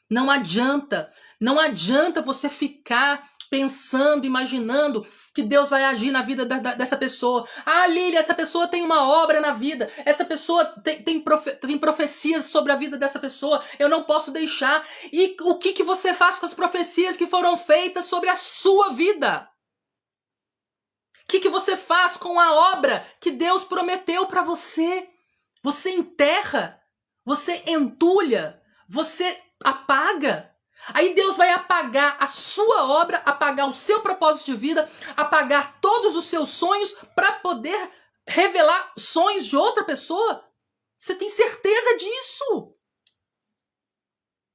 Não adianta, não adianta você ficar pensando, imaginando que Deus vai agir na vida dessa pessoa. Ah, Lília, essa pessoa tem uma obra na vida, essa pessoa tem profecias sobre a vida dessa pessoa, eu não posso deixar. E o que você faz com as profecias que foram feitas sobre a sua vida? O que você faz com a obra que Deus prometeu para você? Você enterra, você entulha, você apaga. Aí Deus vai apagar a sua obra, apagar o seu propósito de vida, apagar todos os seus sonhos para poder revelar sonhos de outra pessoa. Você tem certeza disso?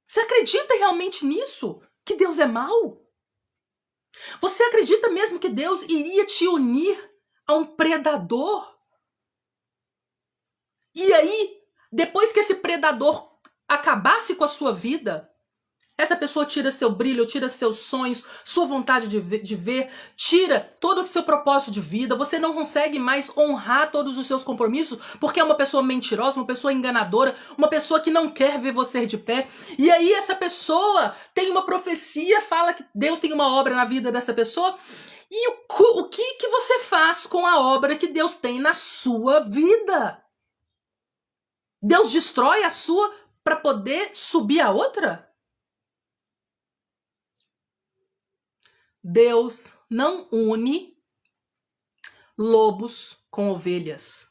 Você acredita realmente nisso? Que Deus é mau? Você acredita mesmo que Deus iria te unir a um predador? E aí, depois que esse predador acabasse com a sua vida, essa pessoa tira seu brilho, tira seus sonhos, sua vontade de ver, tira todo o seu propósito de vida. Você não consegue mais honrar todos os seus compromissos porque é uma pessoa mentirosa, uma pessoa enganadora, uma pessoa que não quer ver você de pé. E aí essa pessoa tem uma profecia, fala que Deus tem uma obra na vida dessa pessoa. E o que você faz com a obra que Deus tem na sua vida? Deus destrói a sua para poder subir a outra? Deus não une lobos com ovelhas.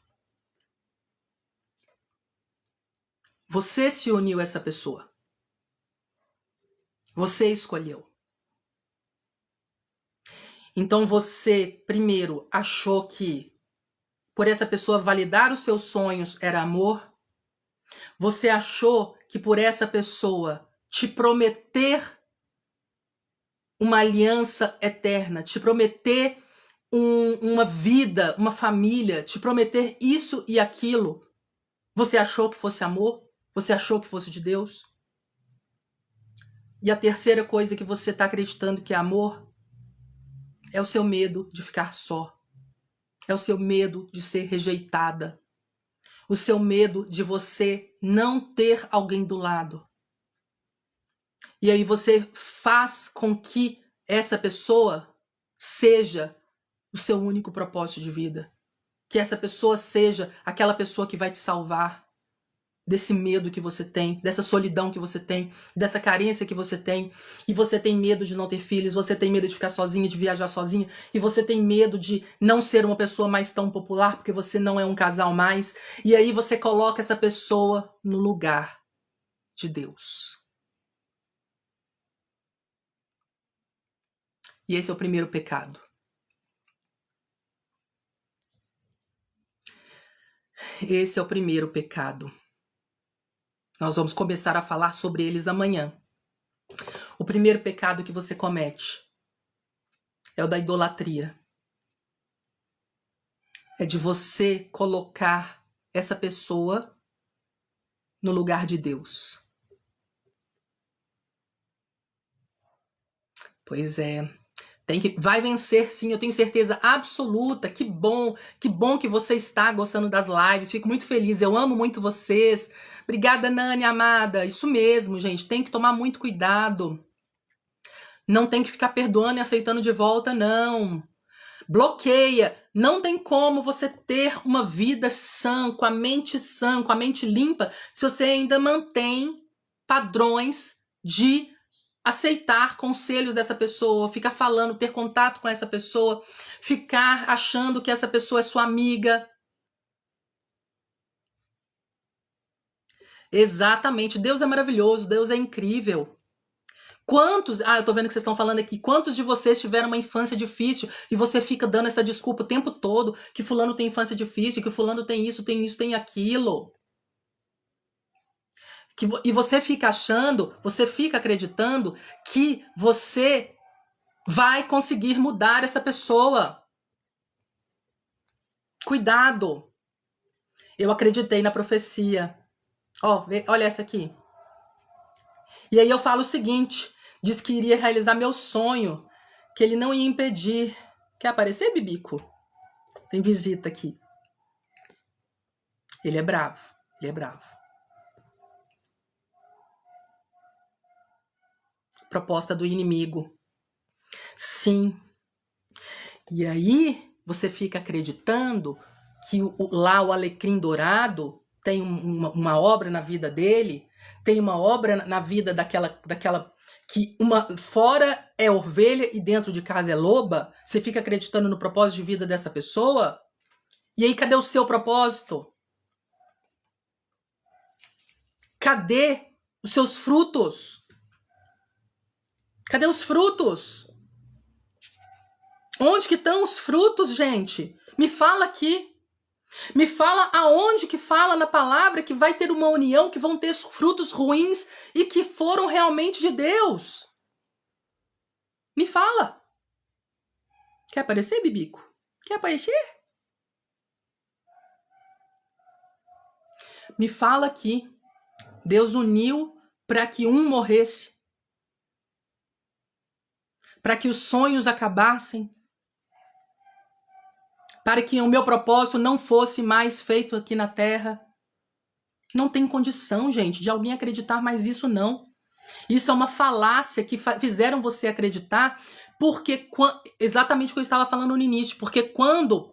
Você se uniu a essa pessoa. Você escolheu. Então você, primeiro, achou que por essa pessoa validar os seus sonhos era amor. Você achou que por essa pessoa te prometer uma aliança eterna, te prometer uma vida, uma família, te prometer isso e aquilo, você achou que fosse amor? Você achou que fosse de Deus? E a terceira coisa que você está acreditando que é amor é o seu medo de ficar só. É o seu medo de ser rejeitada. O seu medo de você não ter alguém do lado. E aí você faz com que essa pessoa seja o seu único propósito de vida. Que essa pessoa seja aquela pessoa que vai te salvar desse medo que você tem, dessa solidão que você tem, dessa carência que você tem. E você tem medo de não ter filhos, você tem medo de ficar sozinha, de viajar sozinha, e você tem medo de não ser uma pessoa mais tão popular porque você não é um casal mais. E aí você coloca essa pessoa no lugar de Deus. E esse é o primeiro pecado. Esse é o primeiro pecado. Nós vamos começar a falar sobre eles amanhã. O primeiro pecado que você comete é o da idolatria. É de você colocar essa pessoa no lugar de Deus. Pois é. Vai vencer, sim, eu tenho certeza absoluta. Que bom que você está gostando das lives. Fico muito feliz, eu amo muito vocês. Obrigada, Nani, amada. Isso mesmo, gente, tem que tomar muito cuidado. Não tem que ficar perdoando e aceitando de volta, não. Bloqueia. Não tem como você ter uma vida sã, com a mente limpa, se você ainda mantém padrões de aceitar conselhos dessa pessoa, ficar falando, ter contato com essa pessoa, ficar achando que essa pessoa é sua amiga. Exatamente. Deus é maravilhoso, Deus é incrível. Eu tô vendo que vocês estão falando aqui, quantos de vocês tiveram uma infância difícil e você fica dando essa desculpa o tempo todo, que fulano tem infância difícil, que fulano tem isso, tem aquilo. E você fica achando, você fica acreditando que você vai conseguir mudar essa pessoa. Cuidado. Eu acreditei na profecia. Olha essa aqui. E aí eu falo o seguinte, diz que iria realizar meu sonho, que ele não ia impedir. Quer aparecer, Bibico? Tem visita aqui. Ele é bravo, ele é bravo. Proposta do inimigo. Sim. E aí você fica acreditando que lá o alecrim dourado tem uma obra na vida dele, tem uma obra na vida daquela que fora é ovelha e dentro de casa é loba. Você fica acreditando no propósito de vida dessa pessoa? E aí cadê o seu propósito? Cadê os seus frutos? Cadê os frutos? Onde que estão os frutos, gente? Me fala aqui. Me fala aonde que fala na palavra que vai ter uma união, que vão ter frutos ruins e que foram realmente de Deus. Me fala. Quer aparecer, Bibico? Quer aparecer? Me fala aqui. Deus uniu para que um morresse. Para que os sonhos acabassem. Para que o meu propósito não fosse mais feito aqui na terra. Não tem condição, gente, de alguém acreditar mais isso, não. Isso é uma falácia que fizeram você acreditar, porque exatamente o que eu estava falando no início, porque quando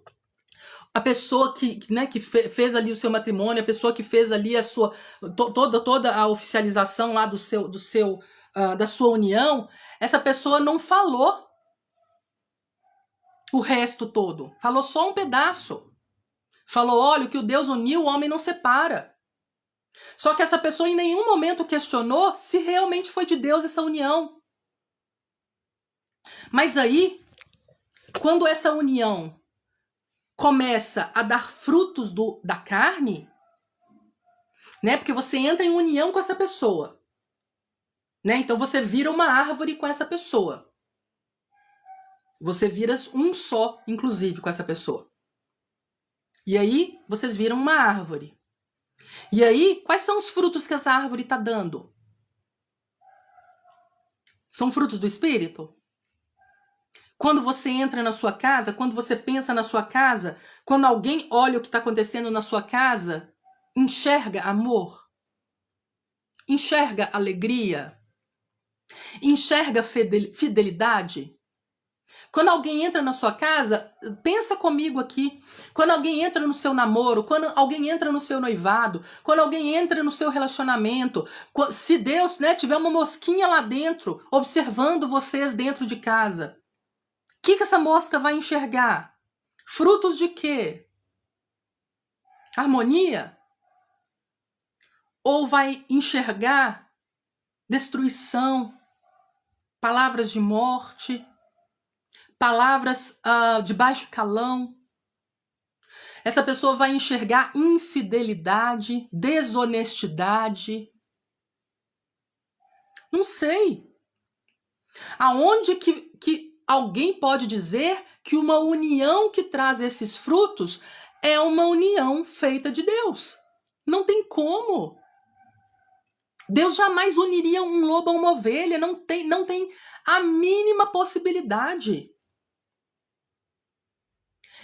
a pessoa que fez ali o seu matrimônio, a pessoa que fez ali a sua toda a oficialização lá da sua união, essa pessoa não falou o resto todo. Falou só um pedaço. Falou, olha, o que o Deus uniu, o homem não separa. Só que essa pessoa em nenhum momento questionou se realmente foi de Deus essa união. Mas aí, quando essa união começa a dar frutos da carne, né? Porque você entra em união com essa pessoa, né? Então você vira uma árvore com essa pessoa. Você vira um só, inclusive, com essa pessoa. E aí, vocês viram uma árvore. E aí, quais são os frutos que essa árvore está dando? São frutos do Espírito? Quando você entra na sua casa, quando você pensa na sua casa, quando alguém olha o que está acontecendo na sua casa, enxerga amor? Enxerga alegria? Enxerga fidelidade? Quando alguém entra na sua casa, pensa comigo aqui. Quando alguém entra no seu namoro, quando alguém entra no seu noivado, quando alguém entra no seu relacionamento, se Deus, né, tiver uma mosquinha lá dentro, observando vocês dentro de casa, o que essa mosca vai enxergar? Frutos de quê? Harmonia? Ou vai enxergar destruição, palavras de morte, palavras de baixo calão? Essa pessoa vai enxergar infidelidade, desonestidade. Não sei. Aonde que alguém pode dizer que uma união que traz esses frutos é uma união feita de Deus? Não tem como. Deus jamais uniria um lobo a uma ovelha. Não tem a mínima possibilidade.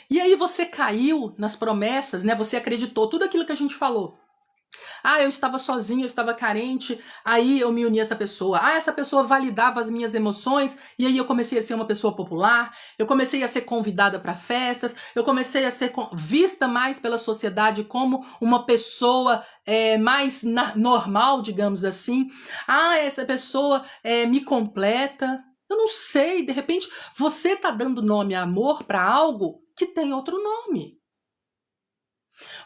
E aí você caiu nas promessas, né? Você acreditou tudo aquilo que a gente falou. Eu estava sozinha, eu estava carente, aí eu me uni a essa pessoa. Essa pessoa validava as minhas emoções, e aí eu comecei a ser uma pessoa popular, eu comecei a ser convidada para festas, eu comecei a ser vista mais pela sociedade como uma pessoa mais normal, digamos assim. Essa pessoa me completa. Eu não sei, de repente você está dando nome a amor para algo que tem outro nome.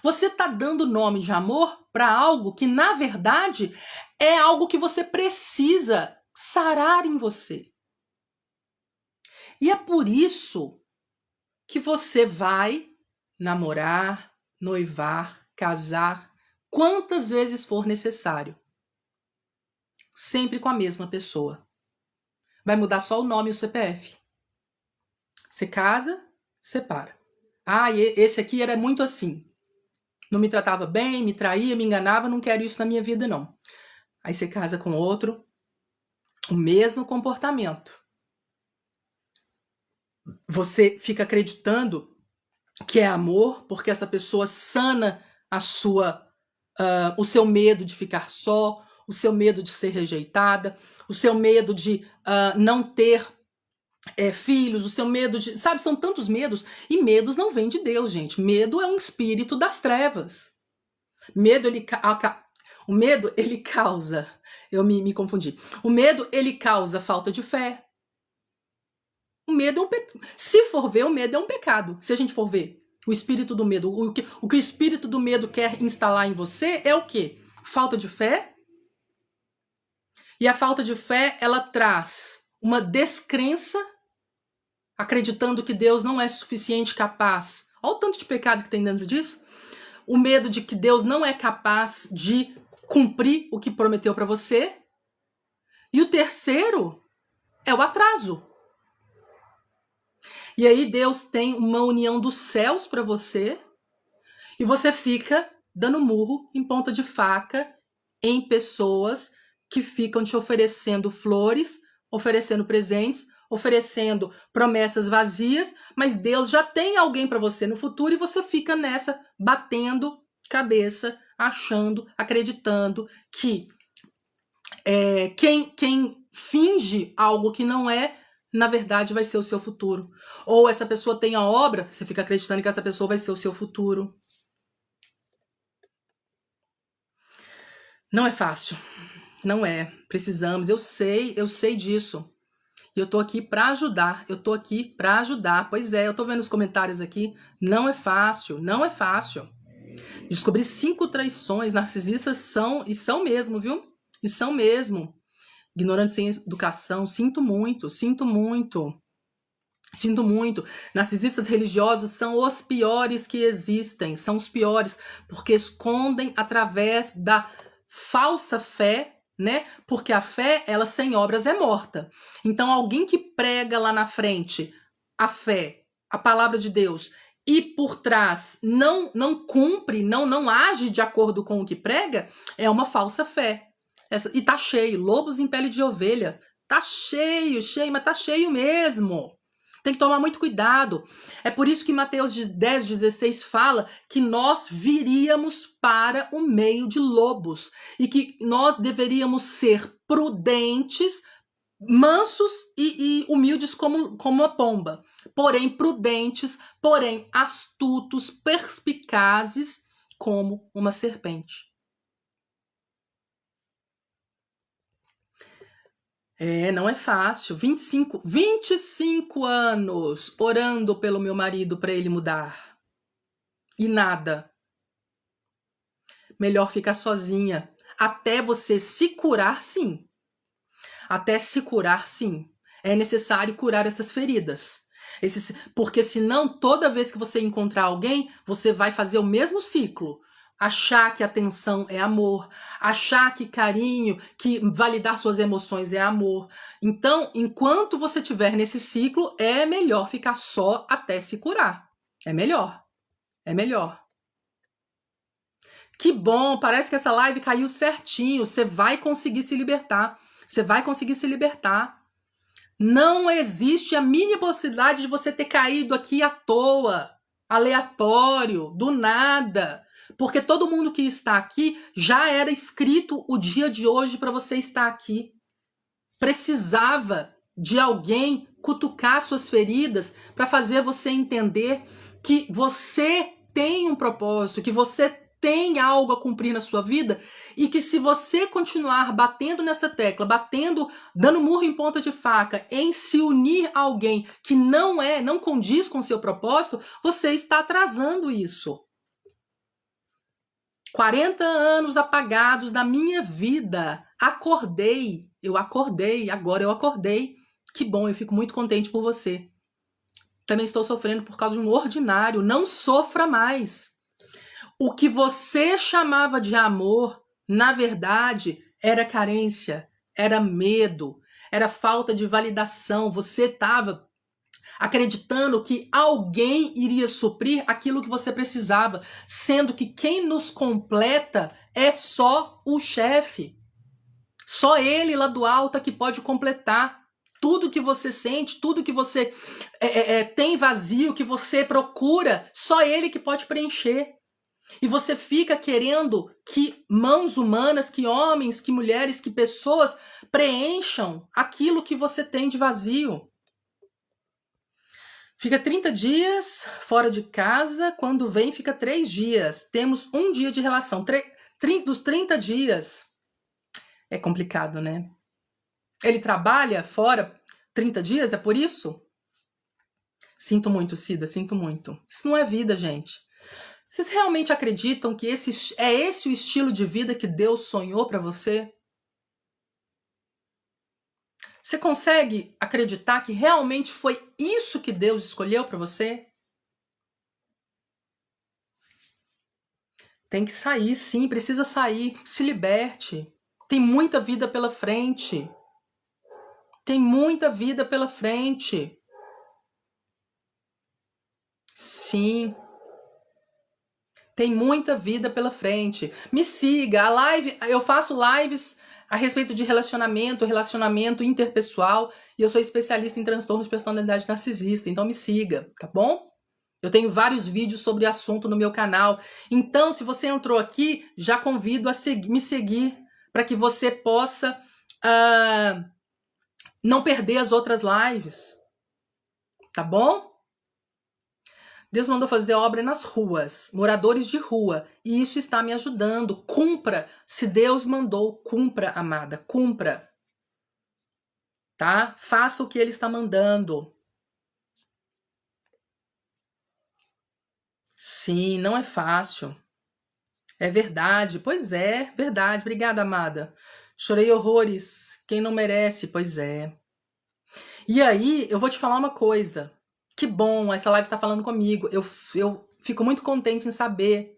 Você está dando nome de amor para algo que, na verdade, é algo que você precisa sarar em você. E é por isso que você vai namorar, noivar, casar, quantas vezes for necessário. Sempre com a mesma pessoa. Vai mudar só o nome e o CPF. Você casa, separa. Ah, e esse aqui era muito assim. Não me tratava bem, me traía, me enganava, não quero isso na minha vida, não. Aí você casa com outro, o mesmo comportamento. Você fica acreditando que é amor, porque essa pessoa sana o seu medo de ficar só, o seu medo de ser rejeitada, o seu medo de não ter filhos, o seu medo de... Sabe, são tantos medos, e medos não vêm de Deus, gente. Medo é um espírito das trevas. O medo, ele causa... Eu me confundi. O medo, ele causa falta de fé. O medo é Se for ver, o medo é um pecado. Se a gente for ver o espírito do medo, o que o espírito do medo quer instalar em você é o quê? Falta de fé. E a falta de fé, ela traz uma descrença, acreditando que Deus não é suficiente capaz. Olha o tanto de pecado que tem dentro disso. O medo de que Deus não é capaz de cumprir o que prometeu para você. E o terceiro é o atraso. E aí Deus tem uma união dos céus para você e você fica dando murro em ponta de faca em pessoas que ficam te oferecendo flores, oferecendo presentes, oferecendo promessas vazias, mas Deus já tem alguém para você no futuro e você fica nessa batendo cabeça, achando, acreditando que quem finge algo que não é, na verdade vai ser o seu futuro. Ou essa pessoa tem a obra, você fica acreditando que essa pessoa vai ser o seu futuro. Não é fácil. Não é. Precisamos. Eu sei disso. E eu tô aqui para ajudar. Pois é, eu tô vendo os comentários aqui. Não é fácil. Descobri 5 traições. Narcisistas são mesmo, viu? E são mesmo. Ignorância sem educação. Sinto muito. Narcisistas religiosos são os piores que existem. São os piores, porque escondem através da falsa fé, né? Porque a fé, ela sem obras é morta. Então, alguém que prega lá na frente a fé, a palavra de Deus, e por trás não cumpre, não age de acordo com o que prega, é uma falsa fé. E tá cheio, lobos em pele de ovelha. Tá cheio, mas tá cheio mesmo. Tem que tomar muito cuidado. É por isso que Mateus 10:16 fala que nós viríamos para o meio de lobos e que nós deveríamos ser prudentes, mansos e humildes como uma pomba. Porém prudentes, porém astutos, perspicazes como uma serpente. Não é fácil. 25 anos orando pelo meu marido para ele mudar. E nada. Melhor ficar sozinha. Até você se curar, sim. É necessário curar essas feridas. Porque senão, toda vez que você encontrar alguém, você vai fazer o mesmo ciclo. Achar que atenção é amor, achar que carinho, que validar suas emoções é amor. Então, enquanto você estiver nesse ciclo, é melhor ficar só até se curar. É melhor. Que bom, parece que essa live caiu certinho. Você vai conseguir se libertar. Não existe a mínima possibilidade de você ter caído aqui à toa, aleatório, do nada. Porque todo mundo que está aqui já era escrito o dia de hoje para você estar aqui. Precisava de alguém cutucar suas feridas para fazer você entender que você tem um propósito, que você tem algo a cumprir na sua vida e que se você continuar batendo nessa tecla, dando murro em ponta de faca, em se unir a alguém que não condiz com o seu propósito, você está atrasando isso. 40 anos apagados da minha vida. Eu acordei, agora eu acordei. Que bom, eu fico muito contente por você. Também estou sofrendo por causa de um ordinário. Não sofra mais. O que você chamava de amor, na verdade, era carência, era medo, era falta de validação. Você estava acreditando que alguém iria suprir aquilo que você precisava, sendo que quem nos completa é só o chefe. Só ele lá do alto é que pode completar tudo que você sente, tudo que você tem vazio, que você procura, só ele que pode preencher. E você fica querendo que mãos humanas, que homens, que mulheres, que pessoas preencham aquilo que você tem de vazio. Fica 30 dias fora de casa, quando vem fica 3 dias. Temos um dia de relação. Dos 30 dias é complicado, né? Ele trabalha fora 30 dias, é por isso? Sinto muito, Cida, sinto muito. Isso não é vida, gente. Vocês realmente acreditam que esse o estilo de vida que Deus sonhou para você? Você consegue acreditar que realmente foi isso que Deus escolheu para você? Tem que sair, sim, precisa sair. Se liberte. Tem muita vida pela frente. Tem muita vida pela frente. Sim. Tem muita vida pela frente. Me siga. A live, eu faço lives a respeito de relacionamento interpessoal, e eu sou especialista em transtornos de personalidade narcisista, então me siga, tá bom? Eu tenho vários vídeos sobre o assunto no meu canal. Então, se você entrou aqui, já convido a me seguir para que você possa não perder as outras lives, tá bom? Deus mandou fazer obra nas ruas, moradores de rua, e isso está me ajudando. Cumpra, se Deus mandou, cumpra, amada, cumpra. Tá? Faça o que Ele está mandando. Sim, não é fácil. É verdade, pois é, verdade. Obrigada, amada. Chorei horrores. Quem não merece, pois é. E aí, eu vou te falar uma coisa. Que bom, essa live está falando comigo. Eu fico muito contente em saber.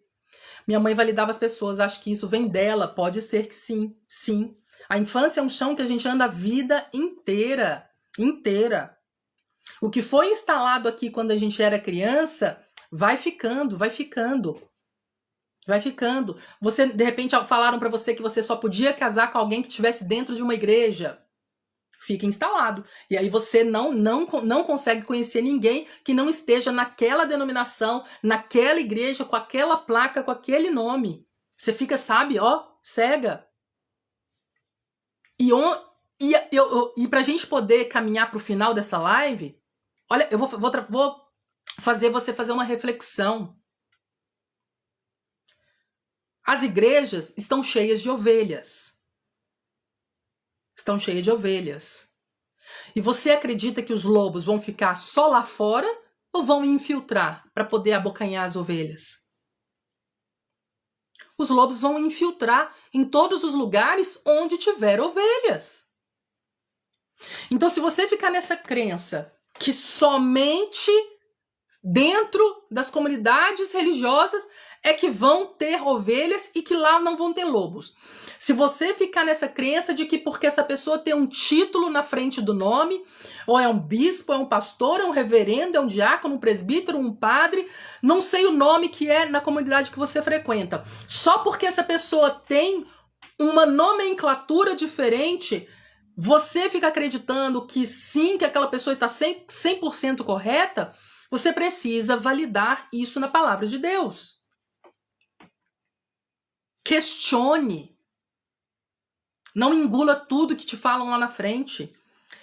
Minha mãe validava as pessoas, acho que isso vem dela. Pode ser que sim, sim. A infância é um chão que a gente anda a vida inteira, inteira. O que foi instalado aqui quando a gente era criança, vai ficando, vai ficando. Vai ficando. Você, de repente, falaram para você que você só podia casar com alguém que estivesse dentro de uma igreja. Fica instalado. E aí você não consegue conhecer ninguém que não esteja naquela denominação, naquela igreja, com aquela placa, com aquele nome. Você fica, sabe, ó, cega. E pra gente poder caminhar pro final dessa live, olha, eu vou fazer você fazer uma reflexão. As igrejas estão cheias de ovelhas. Estão cheias de ovelhas. E você acredita que os lobos vão ficar só lá fora ou vão infiltrar para poder abocanhar as ovelhas? Os lobos vão infiltrar em todos os lugares onde tiver ovelhas. Então, se você ficar nessa crença que somente dentro das comunidades religiosas é que vão ter ovelhas e que lá não vão ter lobos. Se você ficar nessa crença de que porque essa pessoa tem um título na frente do nome, ou é um bispo, é um pastor, é um reverendo, é um diácono, um presbítero, um padre, não sei o nome que é na comunidade que você frequenta. Só porque essa pessoa tem uma nomenclatura diferente, você fica acreditando que sim, que aquela pessoa está 100% correta, você precisa validar isso na palavra de Deus. Questione. Não engula tudo que te falam lá na frente.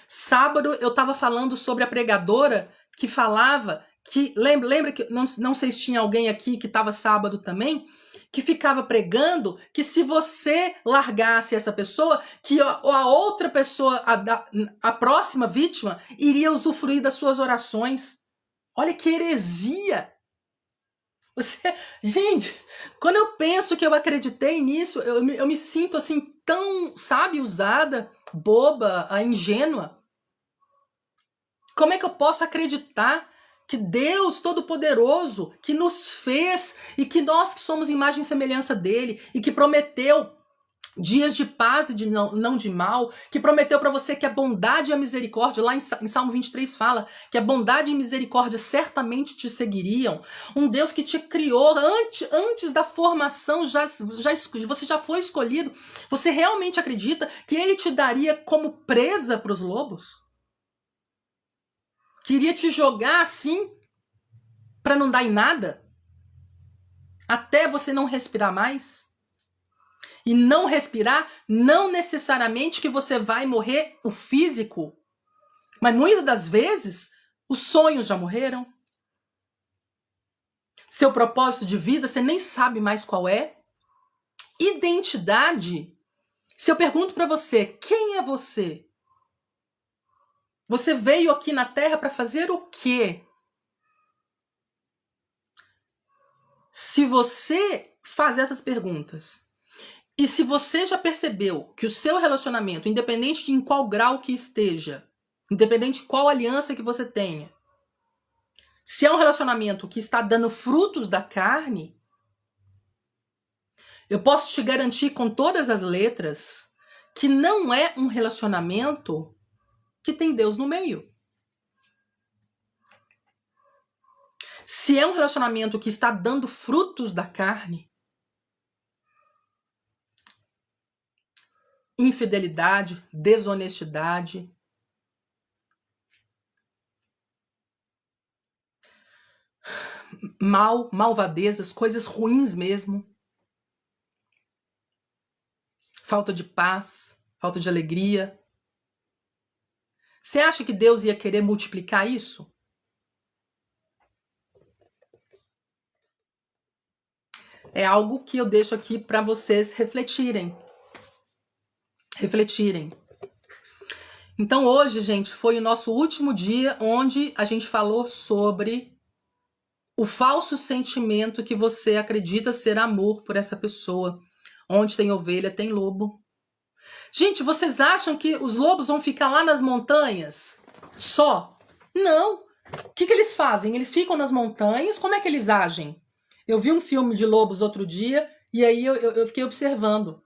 Sábado eu estava falando sobre a pregadora que falava que... Lembra que... Não sei se tinha alguém aqui que estava sábado também, que ficava pregando que se você largasse essa pessoa, que a outra pessoa, a próxima vítima, iria usufruir das suas orações. Olha que heresia! Você, gente, quando eu penso que eu acreditei nisso, eu me sinto assim tão, sabe, usada, boba, ingênua. Como é que eu posso acreditar que Deus Todo-Poderoso, que nos fez e que nós que somos imagem e semelhança dele e que prometeu dias de paz e de não de mal, que prometeu para você que a bondade e a misericórdia, lá em Salmo 23 fala que a bondade e misericórdia certamente te seguiriam, um Deus que te criou antes da formação, você já foi escolhido, você realmente acredita que ele te daria como presa para os lobos? Queria te jogar assim para não dar em nada? Até você não respirar mais? E não respirar, não necessariamente que você vai morrer o físico, mas muitas das vezes os sonhos já morreram. Seu propósito de vida você nem sabe mais qual é. Identidade. Se eu pergunto para você, quem é você? Você veio aqui na Terra para fazer o quê? Se você faz essas perguntas, e se você já percebeu que o seu relacionamento, independente de em qual grau que esteja, independente de qual aliança que você tenha, se é um relacionamento que está dando frutos da carne, eu posso te garantir com todas as letras que não é um relacionamento que tem Deus no meio. Se é um relacionamento que está dando frutos da carne, infidelidade, desonestidade, malvadezas, coisas ruins mesmo, falta de paz, falta de alegria. Você acha que Deus ia querer multiplicar isso? É algo que eu deixo aqui para vocês refletirem. Então hoje, gente, foi o nosso último dia onde a gente falou sobre o falso sentimento que você acredita ser amor por essa pessoa. Onde tem ovelha, tem lobo. Gente, vocês acham que os lobos vão ficar lá nas montanhas só? Não. O que eles fazem? Eles ficam nas montanhas, como é que eles agem? Eu vi um filme de lobos outro dia e aí eu fiquei observando.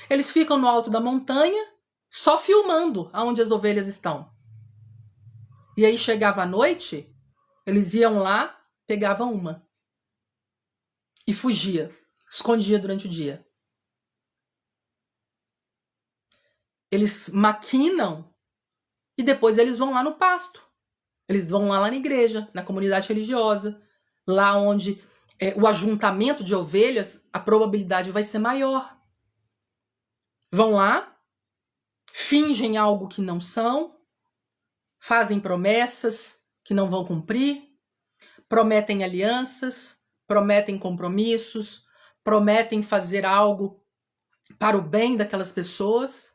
Eles ficam no alto da montanha, só filmando aonde as ovelhas estão. E aí chegava a noite, eles iam lá, pegavam uma. E fugia, escondia durante o dia. Eles maquinam e depois eles vão lá no pasto. Eles vão lá na igreja, na comunidade religiosa, lá onde o ajuntamento de ovelhas, a probabilidade vai ser maior. Vão lá, fingem algo que não são, fazem promessas que não vão cumprir, prometem alianças, prometem compromissos, prometem fazer algo para o bem daquelas pessoas,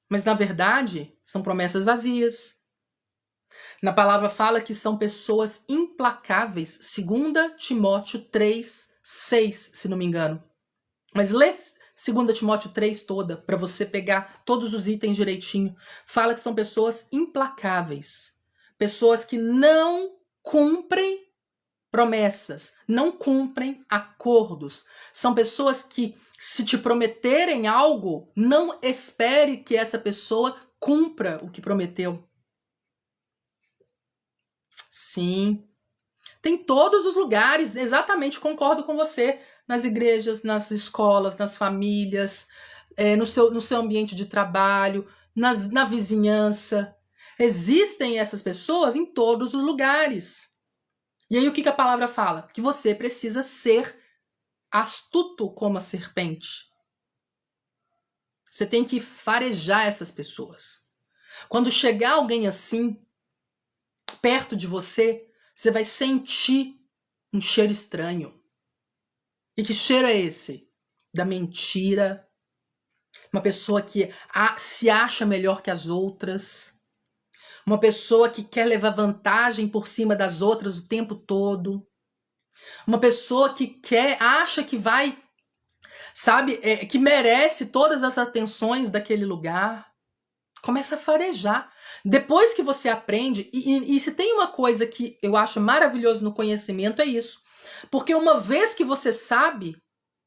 mas na verdade são promessas vazias. Na palavra fala que são pessoas implacáveis, 2 Timóteo 3, 6, se não me engano. Mas lê 2 Timóteo 3 toda, para você pegar todos os itens direitinho. Fala que são pessoas implacáveis. Pessoas que não cumprem promessas, não cumprem acordos. São pessoas que, se te prometerem algo, não espere que essa pessoa cumpra o que prometeu. Sim. Tem todos os lugares, exatamente, concordo com você. Nas igrejas, nas escolas, nas famílias, no seu ambiente de trabalho, na vizinhança. Existem essas pessoas em todos os lugares. E aí o que a palavra fala? Que você precisa ser astuto como a serpente. Você tem que farejar essas pessoas. Quando chegar alguém assim, perto de você, você vai sentir um cheiro estranho. E que cheiro é esse? Da mentira. Uma pessoa que se acha melhor que as outras. Uma pessoa que quer levar vantagem por cima das outras o tempo todo. Uma pessoa que acha que vai, sabe, que merece todas as atenções daquele lugar. Começa a farejar. Depois que você aprende, e se tem uma coisa que eu acho maravilhoso no conhecimento, é isso. Porque uma vez que você sabe,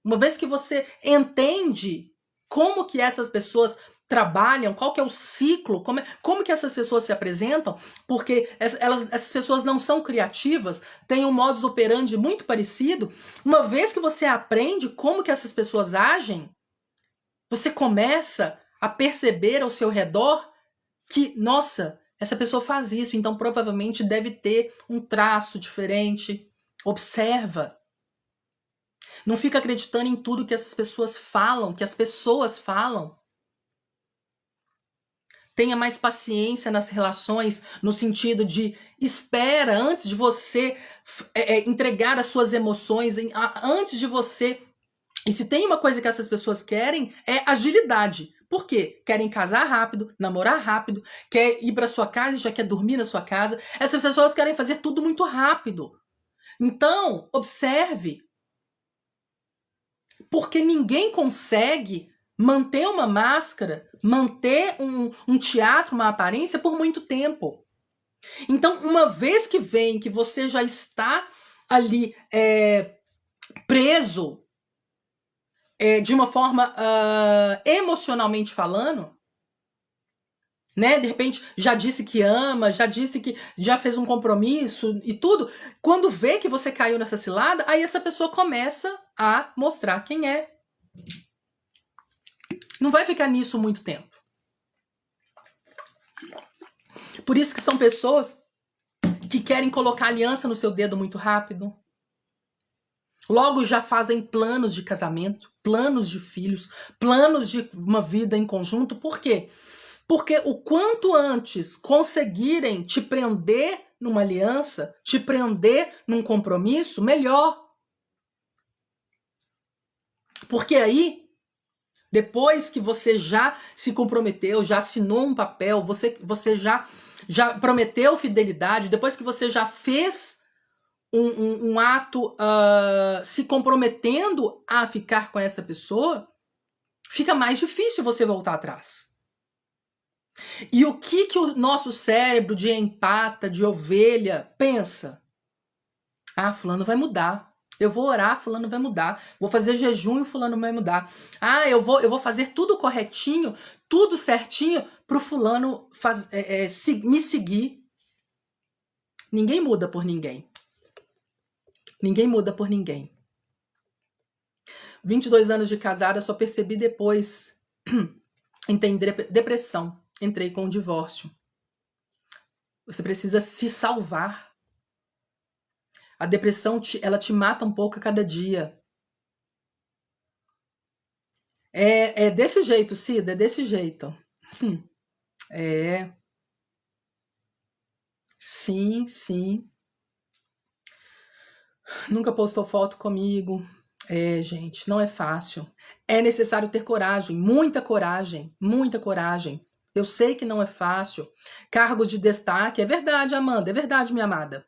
uma vez que você entende como que essas pessoas trabalham, qual que é o ciclo, como que essas pessoas se apresentam, porque essas pessoas não são criativas, têm um modus operandi muito parecido. Uma vez que você aprende como que essas pessoas agem, você começa a perceber ao seu redor que, nossa, essa pessoa faz isso, então provavelmente deve ter um traço diferente. Observa. Não fica acreditando em tudo que essas pessoas falam, que as pessoas falam. Tenha mais paciência nas relações, no sentido de espera antes de você entregar as suas emoções, antes de você. E se tem uma coisa que essas pessoas querem, é agilidade. Por quê? Querem casar rápido, namorar rápido, quer ir para sua casa e já quer dormir na sua casa. Essas pessoas querem fazer tudo muito rápido. Então, observe. Porque ninguém consegue manter uma máscara, manter um teatro, uma aparência por muito tempo. Então, uma vez que vem que você já está ali preso de uma forma emocionalmente falando, né? De repente já disse que ama, já disse que já fez um compromisso e tudo. Quando vê que você caiu nessa cilada, aí essa pessoa começa a mostrar quem é. Não vai ficar nisso muito tempo. Por isso que são pessoas que querem colocar aliança no seu dedo muito rápido. Logo já fazem planos de casamento, planos de filhos, planos de uma vida em conjunto. Por quê? Porque o quanto antes conseguirem te prender numa aliança, te prender num compromisso, melhor. Porque aí, depois que você já se comprometeu, já assinou um papel, você já prometeu fidelidade, depois que você já fez um ato se comprometendo a ficar com essa pessoa, fica mais difícil você voltar atrás. E o que o nosso cérebro de empata, de ovelha, pensa? Ah, fulano vai mudar. Eu vou orar, fulano vai mudar. Vou fazer jejum e fulano vai mudar. Ah, eu vou fazer tudo corretinho, tudo certinho pro fulano me seguir. Ninguém muda por ninguém. Ninguém muda por ninguém. 22 anos de casada, só percebi depois. Entender depressão. Entrei com o divórcio. Você precisa se salvar. A depressão, ela te mata um pouco a cada dia. É desse jeito, Cida, é desse jeito. É. Sim, sim. Nunca postou foto comigo. É, gente, não é fácil. É necessário ter coragem, muita coragem, muita coragem. Eu sei que não é fácil. Cargos de destaque, é verdade, Amanda, é verdade, minha amada.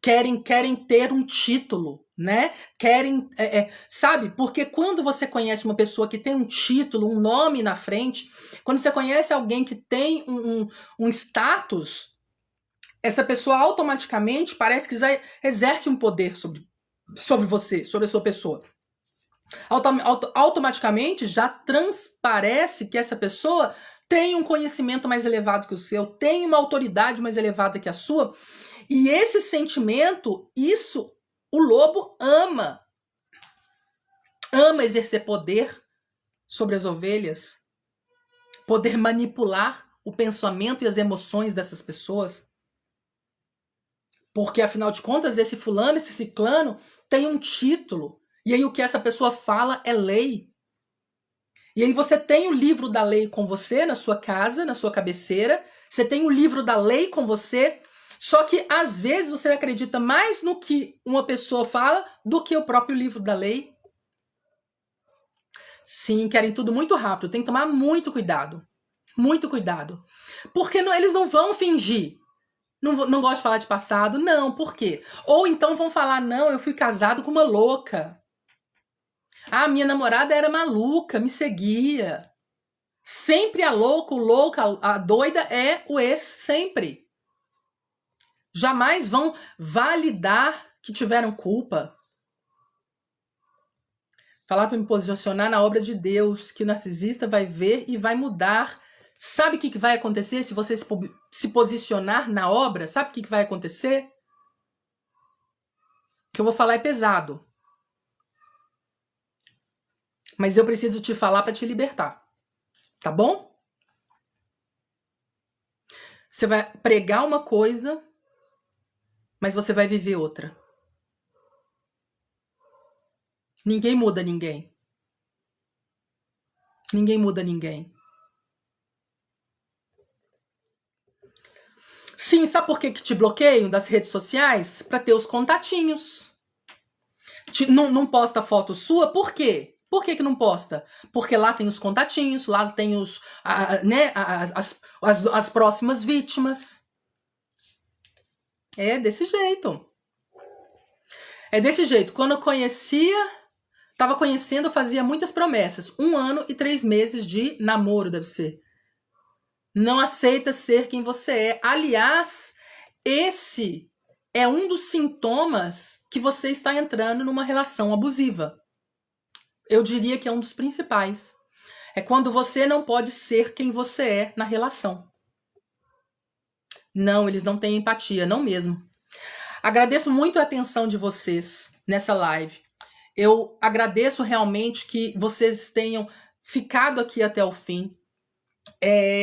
Querem ter um título, né? Querem, sabe? Porque quando você conhece uma pessoa que tem um título, um nome na frente, quando você conhece alguém que tem um status, essa pessoa automaticamente parece que exerce um poder sobre você, sobre a sua pessoa. Automaticamente já transparece que essa pessoa tem um conhecimento mais elevado que o seu, tem uma autoridade mais elevada que a sua, e esse sentimento, isso o lobo ama. Ama exercer poder sobre as ovelhas, poder manipular o pensamento e as emoções dessas pessoas. Porque, afinal de contas, esse fulano, esse ciclano, tem um título. E aí o que essa pessoa fala é lei. E aí você tem o livro da lei com você na sua casa, na sua cabeceira. Você tem o livro da lei com você. Só que, às vezes, você acredita mais no que uma pessoa fala do que o próprio livro da lei. Sim, querem tudo muito rápido. Tem que tomar muito cuidado. Muito cuidado. Porque eles não vão fingir. Não gosto de falar de passado. Não, por quê? Ou então vão falar, não, eu fui casado com uma louca. Ah, minha namorada era maluca, me seguia. Sempre a louca, o louco, a doida é o ex, sempre. Jamais vão validar que tiveram culpa. Falar para me posicionar na obra de Deus, que o narcisista vai ver e vai mudar. Sabe o que vai acontecer se você se posicionar na obra? Sabe o que vai acontecer? O que eu vou falar é pesado. Mas eu preciso te falar para te libertar. Tá bom? Você vai pregar uma coisa, mas você vai viver outra. Ninguém muda ninguém. Ninguém muda ninguém. Sim, sabe por que te bloqueiam das redes sociais? Para ter os contatinhos. Não posta foto sua, por quê? Por que não posta? Porque lá tem os contatinhos, lá tem as próximas vítimas. É desse jeito. É desse jeito. Quando eu estava conhecendo, eu fazia muitas promessas. 1 ano e 3 meses de namoro, deve ser. Não aceita ser quem você é. Aliás, esse é um dos sintomas que você está entrando numa relação abusiva. Eu diria que é um dos principais. É quando você não pode ser quem você é na relação. Não, eles não têm empatia, não mesmo. Agradeço muito a atenção de vocês nessa live. Eu agradeço realmente que vocês tenham ficado aqui até o fim.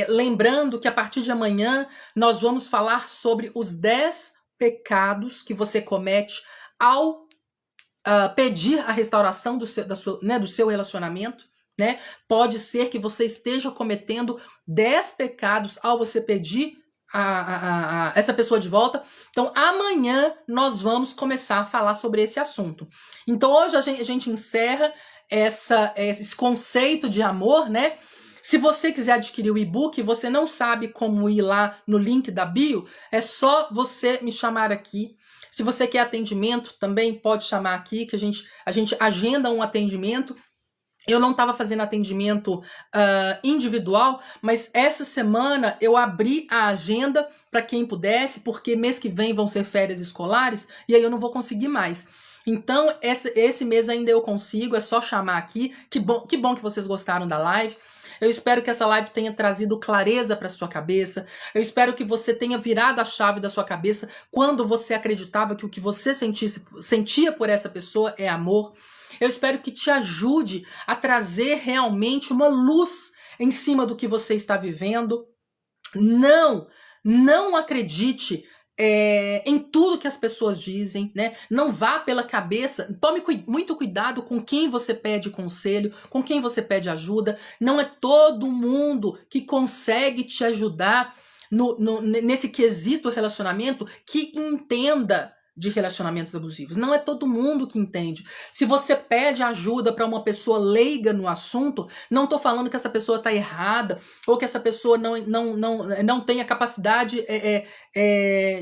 Lembrando que a partir de amanhã nós vamos falar sobre os 10 pecados que você comete ao pedir a restauração do seu relacionamento. Né? Pode ser que você esteja cometendo 10 pecados ao você pedir essa pessoa de volta. Então, amanhã nós começar a falar sobre esse assunto. Então, hoje a gente encerra esse conceito de amor, né? Se você quiser adquirir o e-book, você não sabe como ir lá no link da bio, é só você me chamar aqui. Se você quer atendimento, também pode chamar aqui, que a gente agenda um atendimento. Eu não estava fazendo atendimento individual, mas essa semana eu abri a agenda para quem pudesse, porque mês que vem vão ser férias escolares, e aí eu não vou conseguir mais. Então, esse mês ainda eu consigo, é só chamar aqui. Que bom que vocês gostaram da live. Eu espero que essa live tenha trazido clareza para sua cabeça. Eu espero que você tenha virado a chave da sua cabeça quando você acreditava que o que você sentia por essa pessoa é amor. Eu espero que te ajude a trazer realmente uma luz em cima do que você está vivendo. Não acredite em tudo que as pessoas dizem, né? Não vá pela cabeça. Tome muito cuidado com quem você pede conselho, com quem você pede ajuda. Não é todo mundo que consegue te ajudar nesse quesito relacionamento que entenda de relacionamentos abusivos. Não é todo mundo que entende. Se você pede ajuda para uma pessoa leiga no assunto, não estou falando que essa pessoa está errada ou que essa pessoa não tem a capacidade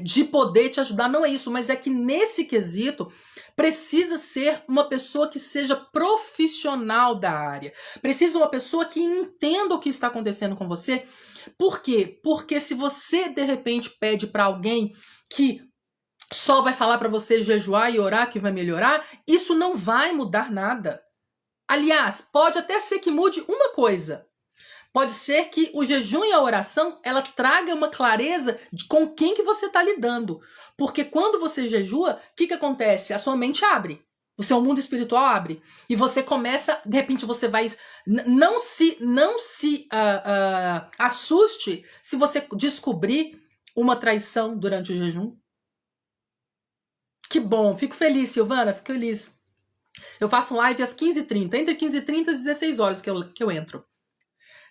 de poder te ajudar. Não é isso, mas é que nesse quesito precisa ser uma pessoa que seja profissional da área. Precisa uma pessoa que entenda o que está acontecendo com você. Por quê? Porque se você, de repente, pede para alguém que só vai falar para você jejuar e orar que vai melhorar, isso não vai mudar nada. Aliás, pode até ser que mude uma coisa. Pode ser que o jejum e a oração, ela traga uma clareza de com quem que você está lidando. Porque quando você jejua, o que acontece? A sua mente abre. O seu mundo espiritual abre. E você começa, de repente você vai... Não se assuste se você descobrir uma traição durante o jejum. Que bom, fico feliz, Silvana, fico feliz. Eu faço live às 15h30, entre 15h30 e 16 horas que eu entro.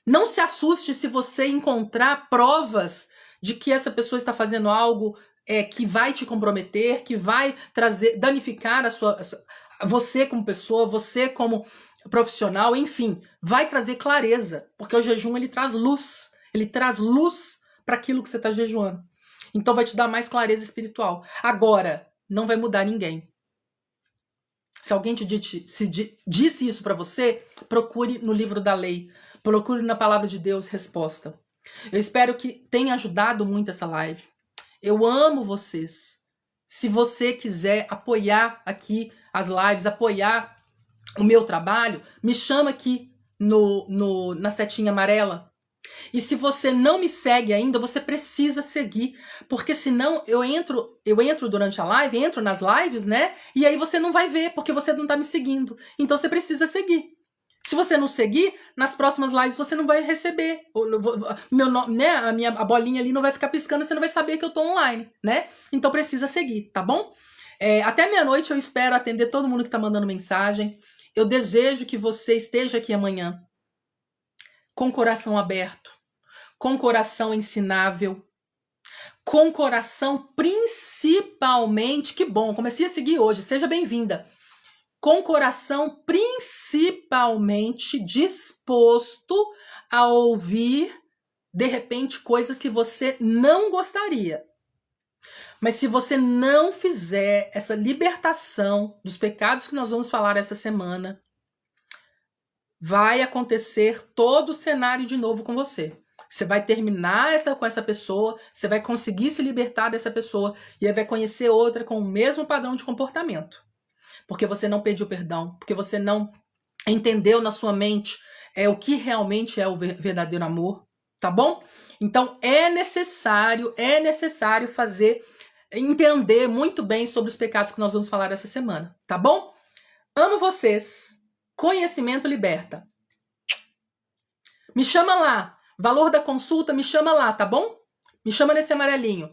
Não se assuste se você encontrar provas de que essa pessoa está fazendo algo que vai te comprometer, que vai danificar você como pessoa, você como profissional, enfim, vai trazer clareza, porque o jejum ele traz luz para aquilo que você está jejuando. Então vai te dar mais clareza espiritual. Agora, não vai mudar ninguém. Se alguém disse isso para você, procure no livro da lei. Procure na palavra de Deus resposta. Eu espero que tenha ajudado muito essa live. Eu amo vocês. Se você quiser apoiar aqui as lives, apoiar o meu trabalho, me chama aqui na setinha amarela. E se você não me segue ainda, você precisa seguir, porque senão eu entro durante a live, entro nas lives, né? E aí você não vai ver, porque você não tá me seguindo. Então você precisa seguir. Se você não seguir, nas próximas lives você não vai receber. Meu nome, né? A bolinha ali não vai ficar piscando, você não vai saber que eu tô online, né? Então precisa seguir, tá bom? Até meia-noite eu espero atender todo mundo que tá mandando mensagem. Eu desejo que você esteja aqui amanhã com o coração aberto, com o coração ensinável, com o coração principalmente, que bom, comecei a seguir hoje, seja bem-vinda, com o coração principalmente disposto a ouvir, de repente, coisas que você não gostaria. Mas se você não fizer essa libertação dos pecados que nós vamos falar essa semana, vai acontecer todo o cenário de novo com você. Você vai terminar com essa pessoa, você vai conseguir se libertar dessa pessoa e aí vai conhecer outra com o mesmo padrão de comportamento. Porque você não pediu perdão, porque você não entendeu na sua mente o que realmente é o verdadeiro amor, tá bom? Então é necessário entender muito bem sobre os pecados que nós vamos falar essa semana, tá bom? Amo vocês. Conhecimento liberta. Me chama lá. Valor da consulta, me chama lá, tá bom? Me chama nesse amarelinho.